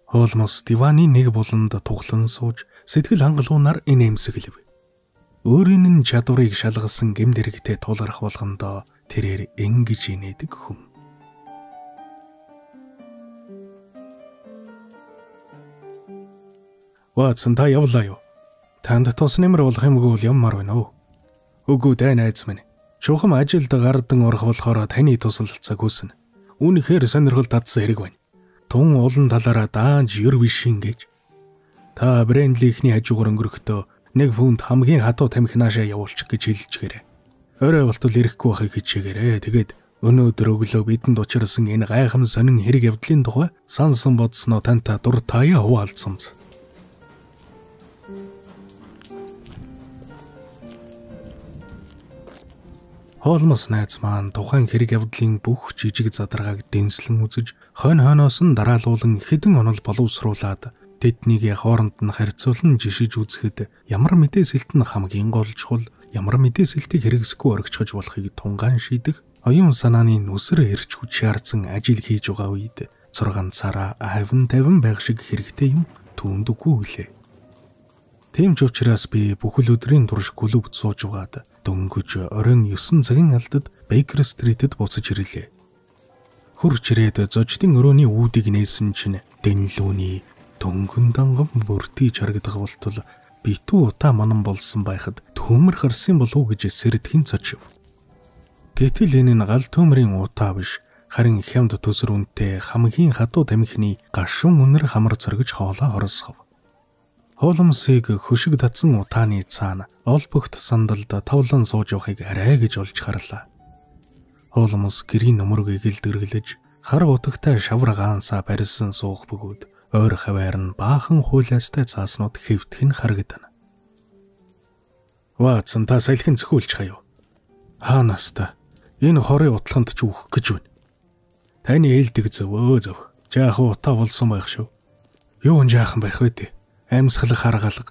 Холмос диваны нэг буланд туглан сууж сэтгэл хангалуунаар инээмсэглэв. Өөрийн нь чадварыг шалгасан гэмт хэрэгтээ тулгарх болгондоо тэрээр ингэж инээдэг хүн. Ватсан та явлаа юу? Танд тус нэмэр болох юмгүй бол яммаар байна уу? Үгүй дээ найз минь. Чухам ажилд гардан орох болохоор таны тусалцааг хүснэ. Үүнийхээр сонирхол татсан хэрэг байна. Тун олон талаараа даанч юр биш ингэж. Та Брендлихний хажуугаар өнгөрөхдөө 1 фунт хамгийн хатуу тамхи наашаа явуулчих гэж хэлчихээрэй. Орой болтол ирэхгүй байхыг хичээгээрэй. Тэгээд өнөөдөр өглөө бидэнд учирсан энэ гайхам сонин хэрэг явдлын тухай сансан бодсноо тантай дур таяа хуваалцсан. Холмос найз маань тухайн хэрэг явдлын бүх жижиг задаргааг дэнслэн үзэж, хойноос нь дараалуулан хэдэн онол боловсруулад тэднийг хооронд нь харьцуулан жишиж үзэхэд ямар мэдээсэлт нь хамгийн гол чухал, ямар мэдээсэлтийг хэрэгсэхгүй оргичгож болохыг тунгаан шийдэх оюун санааны нүсэр эрч хүч шаардсан ажил хийж байгаа үед 6 сараа 50 байх шиг хэрэгтэй юм түүндэггүй үлээ. Тийм ч учраас би бүхэл өдрийн турш клубд сууж угаад дөнгөж оройн 9 цагийн алдад Бейкер стритэд буцаж ирлээ. Хурж ирээд зочдын өрөөний үүдийг нээсэн чинь дэнлүүний дөнгөн данган бүртгийж харагдах болтол битүү утаа манан болсон байхад төмөр харсан болов уу гэж сэрдхэн цочив. Гэтэл энэ нь гал төмрийн утаа биш, харин хямд төсөр үнэтэй хамгийн хатуу тамхины гашуун үнэр хамар цоргиж хоолоо хорсгов. Холмсыг хөшиг татсан утааны цаана олбогт сандалд тавлан сууж явахыг арай гэж олж харлаа. Холмс гэрийн нөмрөгийг илдэргэлж хар утагтай шавар гаансаа барьсан суух бөгөөд ойр хаваар нь баахан хуулиастай цааснууд хэвтгэн харагдана. Ватсан та салхин цөхүүлж хаяа. Хаанаас та энэ хорын утлаханд ч үхэх гэж байна. Таны хэлдэг зөв. Жаахан утаа болсон байх шүү. Юу энэ жаахан байх вэ дээ? Амьсгалах харгалга.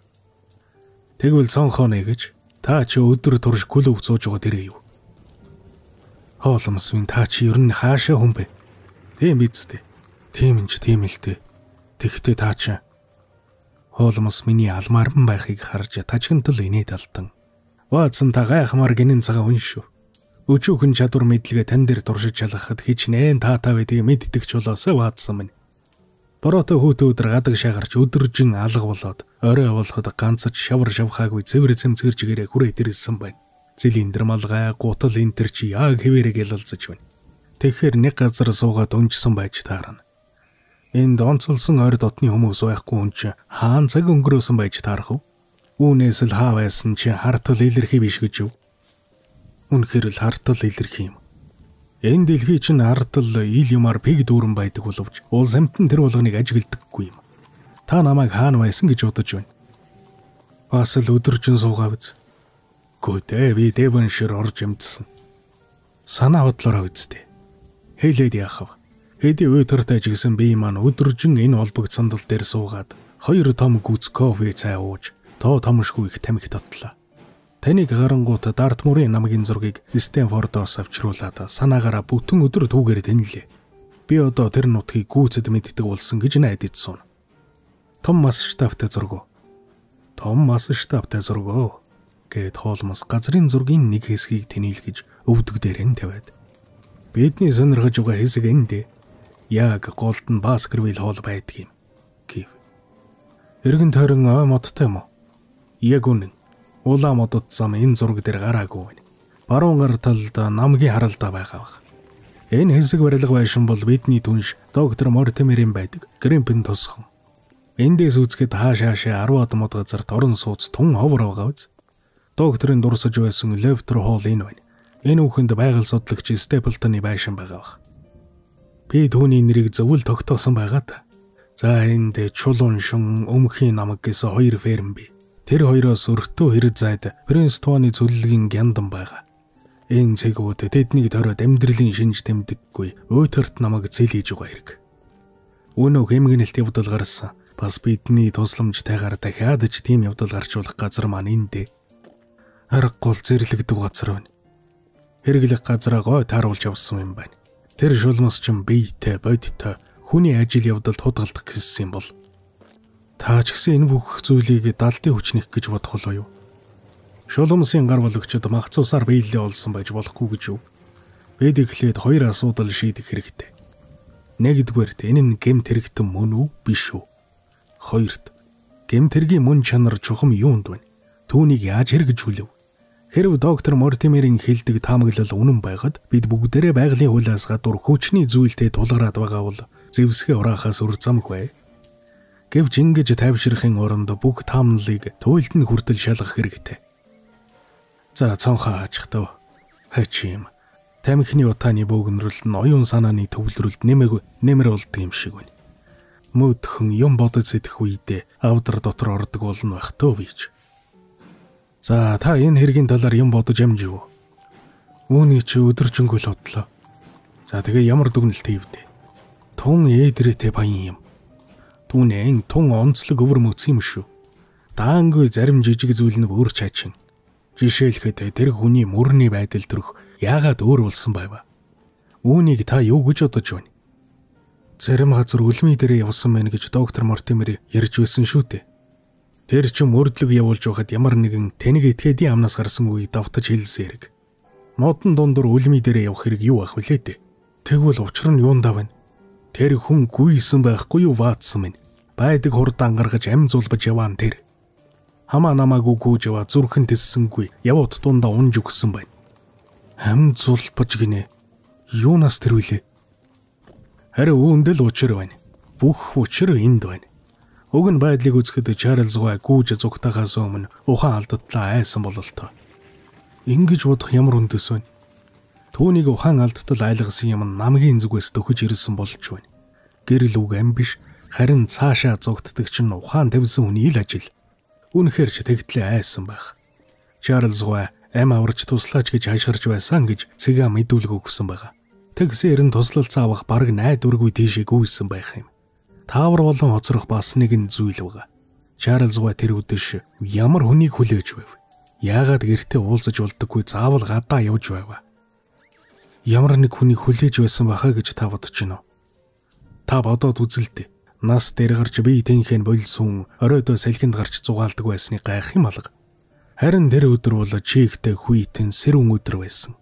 Тэгвэл сонхооно гэж та чи өдөр турш клуб сууж байгаа дэрээ юу? Холмс минь та чи ер нь хаашаа хүн бэ? Тийм биз дээ. Тийм л дээ. Тэгтээ та чи Холмс миний алмаарн байхыг харж тажигнтал инээд алтан. Ватсан та гайхмаар гинэн цагаан хүн шүү. Өчүүхэн чадвар мэдлэгээ тань дээр туршиж чалгахад хичнээн таатай байдгийг мэддэг ч болоосоо Ватсан минь. Бороотой хүүтэ өдөр гадаг шагарч өдөржин алга болоод орой болоход ганцч шавар шавхаагүй цэвэр цэмцгэр чигээрээ хүрээд ирсэн байна. Цилиндр малгай гутал энтер чи яг хэвээрээ ялалзаж байна. Тэгэхээр нэг газар суугаад өнжсөн байж таарна. Энд онцолсон ойр дотны хүмүүс байхгүй хүн чи хаан цаг өнгөрөөсөн байж таарах уу? Үүнээс л хаа байсан чи хартал илэрхий биш гэж юу? Үнэхээр л хартал илэрхий юм. Энэ дэлхий чинь хартал ил юмар пиг дүүрэн байдаг боловч улс амьтан тэр болгоныг ажиглдаггүй юм. Та намайг хаана байсан гэж бодож байна? Бас л өдөржин суугаа биз. Гүтээ би Девоншир орж амьдсан. Санаа бодлороо үздэй. Хэлээд яахав. Хэдий уйтарт ажигсан би маань өдөржин энэ олбогд сандал дээр суугаад 2 том гүц кофе цай ууж тоо томшгүй их тамхи татлаа. Таныг гарангуут Дартмурын намгийн зургийг Стэнфордоос авчруулад санаагаараа бүтэн өдөр түүгээр тэнэлээ. Би одоо тэр нутгийг гүйцэд мэддэг болсон гэж найдаж суун. Том масштабтай зураг. Гэт Холмс газрын зургийн нэг хэсгийг тэнэлгэж өвдөг дээр нь тавиад. Бидний сонирхож байгаа хэсэг эндээ. Яг Голден Баскервилл хоол байдгийм. Гэв. Эргэн тойрон ой модтой юм уу? Яг үнэн. Улаан модод зам энэ зураг дээр гараагүй байна. Баруун гар талд намгийн харалдаа байгаа бах. Энэ хэсэг барилга байшин бол бидний түнш доктор Мортимерийн байдаг Гримпен тосхон. Эндээс үзэхэд хаашаа 10 мод газар торон сууц тун ховор байгаа биз. Докторын дурсаж байсан Левтер хоол энэ байна. Энэ үхэнд байгаль судлаач Степлтоны байшин байгаа бах. Би түүний нэрийг зөвл тогтоосон байгаа та. За энд чулуун шун өмхийн намаг гэсэн 2 ферм бий. Тэр хоёроос өртөө хэрэг зайд Принстууны цөллөгийн гяндан байгаа. Энэ цэгүүд тэднийг төрөөд амьдралын шинж тэмдэггүй уйтгарт намайг цэлийж байгаа хэрэг. Өнөө хэмгэнэлт явдал гарсан. Бас бидний тусламжтайгаар дахиад ч тийм явдал гарчуулах газар маань эндээ. Аргагүй зэрлэгдэг газар байна. Хэрэглэх газараа гой тааруулж явсан юм байна. Тэр шулмас ч биетэй бодиттой хүний ажил явдалд худгалдах гэсэн юм бол та ч гэсэн энэ бүх зүйлийг далдын хүчнэх гэж бодох болов юу? Шулмсын гар болгочод махцуусаар биелэлээ олсон байж болохгүй гэж юу? Бид эхлээд 2 асуудал шийдэх хэрэгтэй. Нэгдүгээрт энэ нь гэмт хэрэгтэн мөн үү биш үү? Хоёрт гэмт хэргийн мөн чанар чухам юунд байна? Түүнийг яаж хэрэгжүүлв? Хэрв доктор Мортимерийн хэлдэг таамаглал үнэн байгаад бид бүгдээрээ байгалийн хуулиас гадуур хүчний зүйлтэй тулгараад байгаа бол зэвсгээ ураахаас үр замгүй. Гэвч ингэж тайвширхын оронд бүх таамналыг туйлд нь хүртэл шалгах хэрэгтэй. За цонхоо аачихтав. Хачим. Тамхины утааны бөөгнөрөл нь оюун санааны төвлөрөлд нэмэр болдог юм шиг байна. Мөдхөн юм бодож сэтгэх үедээ авдар дотор ордог болно байх төө бийч. За та энэ хэргийн талаар юм бодож амжив. Үүний чи өдөржингөө л бодлоо. За тэгээ ямар дүгнэлтээ ивдэ. Тун ээдрээтэй баян юм. Түүнээ тун онцлог өвөр мөц юм шүү. Даангүй зарим жижиг зүйл нь өөр чаачин. Жишээлхэд тэр хүний мөрний байдал төрөх яагаад өөр болсон байв? Үүнийг та юу гэж бодож байна? Зарим газар үлмий дээрээ явсан байна гэж доктор Мортимер ярьж байсан шүү дээ. Тэр ч мөрдлөг явуулж байхад ямар нэгэн тэнэг этгээдийн амнаас гарсан үе давтаж хэлсэн хэрэг. Модон дундуур үлмий дээрээ явах хэрэг юу ах вүлээ дээ. Тэгвэл учир нь юундаа байна? Тэр хүн гүйсэн байхгүй юу ваатсан минь. Байдаг хурдан гаргаж ам зулбаж яваан тэр. Хамаа намаагүй гүйж яваа зүрхэн тэссэнгүй явууд дундаа унж өгсөн байна. Ам зулбаж гинэ. Юунаас тэр вүлээ? Харин үүндэл учир байна. Бүх учир энд байна. Уг нь байдлыг үзэхэд Чарльз Гой гүйж зүгтахаас өмнө ухаан алдтлаа айсан бололтой. Ингэж бодох ямар үндэс вэ? Түүнийг ухаан алдтал айлгасан юм намгийн зүгээс төхөж ирсэн болж байна. Гэрэл үг ам биш, харин цаашаа зүгтдаг чинь ухаан тавьсан хүний л ажил. Үнэхээр ч тэгтлээ айсан байх. Чарльз Гой ам аварч туслаач гэж хашгирч байсан гэж цэгээ мэдүүлэг өгсөн байгаа. Тэгсээр нь туслалцаа авах бараг найдваргүй тийшээ гүйсэн байх юм. Таавар болон хоцрох бас нэгэн зүйл байгаа. Чарльз Гой тэр үдэш ямар хүнийг хүлээж байв? Яагаад гэртээ уулзаж болдоггүй заавал гадаа явж байв? Ямар нэг хүнийг хүлээж байсан бахаа гэж та бодож байна уу? Та бодоод үзэлтэй. Нас дээр гарч бие тэнхэн болсон оройдоо салхинд гарч зугаалдаг байсныг гайх юм алга. Харин тэр өдөр бол чигтэй хүйтэн сэрүүн өдөр байсан.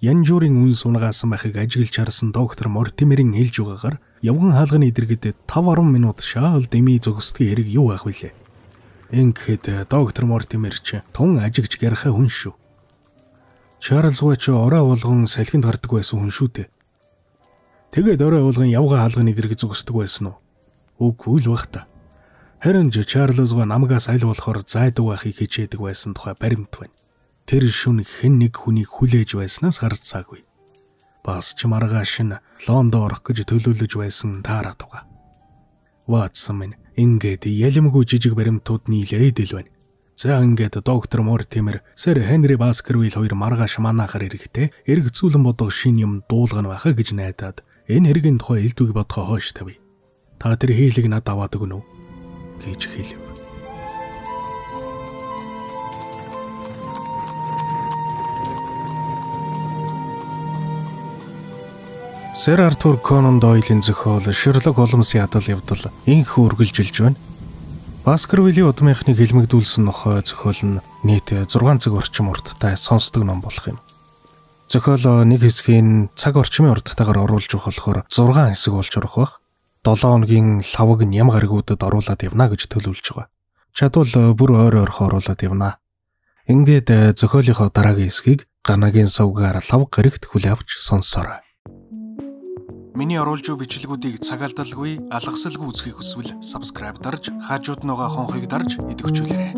Янжуурын үн сунгаасан байхыг ажиглаж харсан доктор Мортимерийн хэлж байгаагаар явган хаалганы идэргэд 5-10 минут шаал дэмий зогсдгийн хэрэг юу ах вүлээ. Ингэхэд доктор Мортимер ч тун ажигч гярхаа хүн шүү. Чарльз Гой ч орой болгон салхинд гардаг байсан хүн шүү дээ. Тэгээд орой болгон явган хаалганы идэргэд зогсдог байсан уу? Үгүй л бах та. Харин Чарльз Гой намгаас аль болохоор зайдаг байхыг хичээдэг байсан тухай баримт байна. Тэр шүн хэн нэг хүнийг хүлээж байснаас гарцаагүй. Бас ч маргааш нь Лондон орох гэж төлөвлөж байсан таарад байгаа. Ватсон минь ингээд ялимгүй жижиг баримтууд нийлээд л байна. За ингээд доктор Мортимер, сэр Хенри Баскервилл хоёр маргааш манахаар ирэхдээ эргэцүүлэн бодох шин юм дуулгана байхаа гэж найдаад энэ хэргийн тухай элдвийг бодохоо хойш тавья. Та тэр хийлийг надад аваад өгнө үү гэж хэлв. Сэр Артур Конан Дойлын зохиол Шерлок Холмсын адал явдал инхүү үргэлжилж байна. Баскервиллийн удмынхныг хэлмэгдүүлсэн нохой зохиол нь нийт 6 цаг орчим урттай сонсдог ном болох юм. Зохиол нэг хэсгийг цаг орчмын урттайгаар оруулж өгөх болохоор 6 хэсэг болж орох бах. 7 хоногийн лавг ням гаригуудад оруулаад явна гэж төлөвлөж байгаа. Чадвал бүр ойр ойрхон оруулаад явна. Ингээд зохиолынхоо дараагийн хэсгийг ганагийн сувгаар лавг гарагт хүлээ авч сонссорой. Миний оруулж буй бичлэгүүдийг цаг алдалгүй, алгасалгүй үзхийг хүсвэл subscribe дарж, хажууд нь байгаа хонхыг дарж идэвхжүүлээрэй.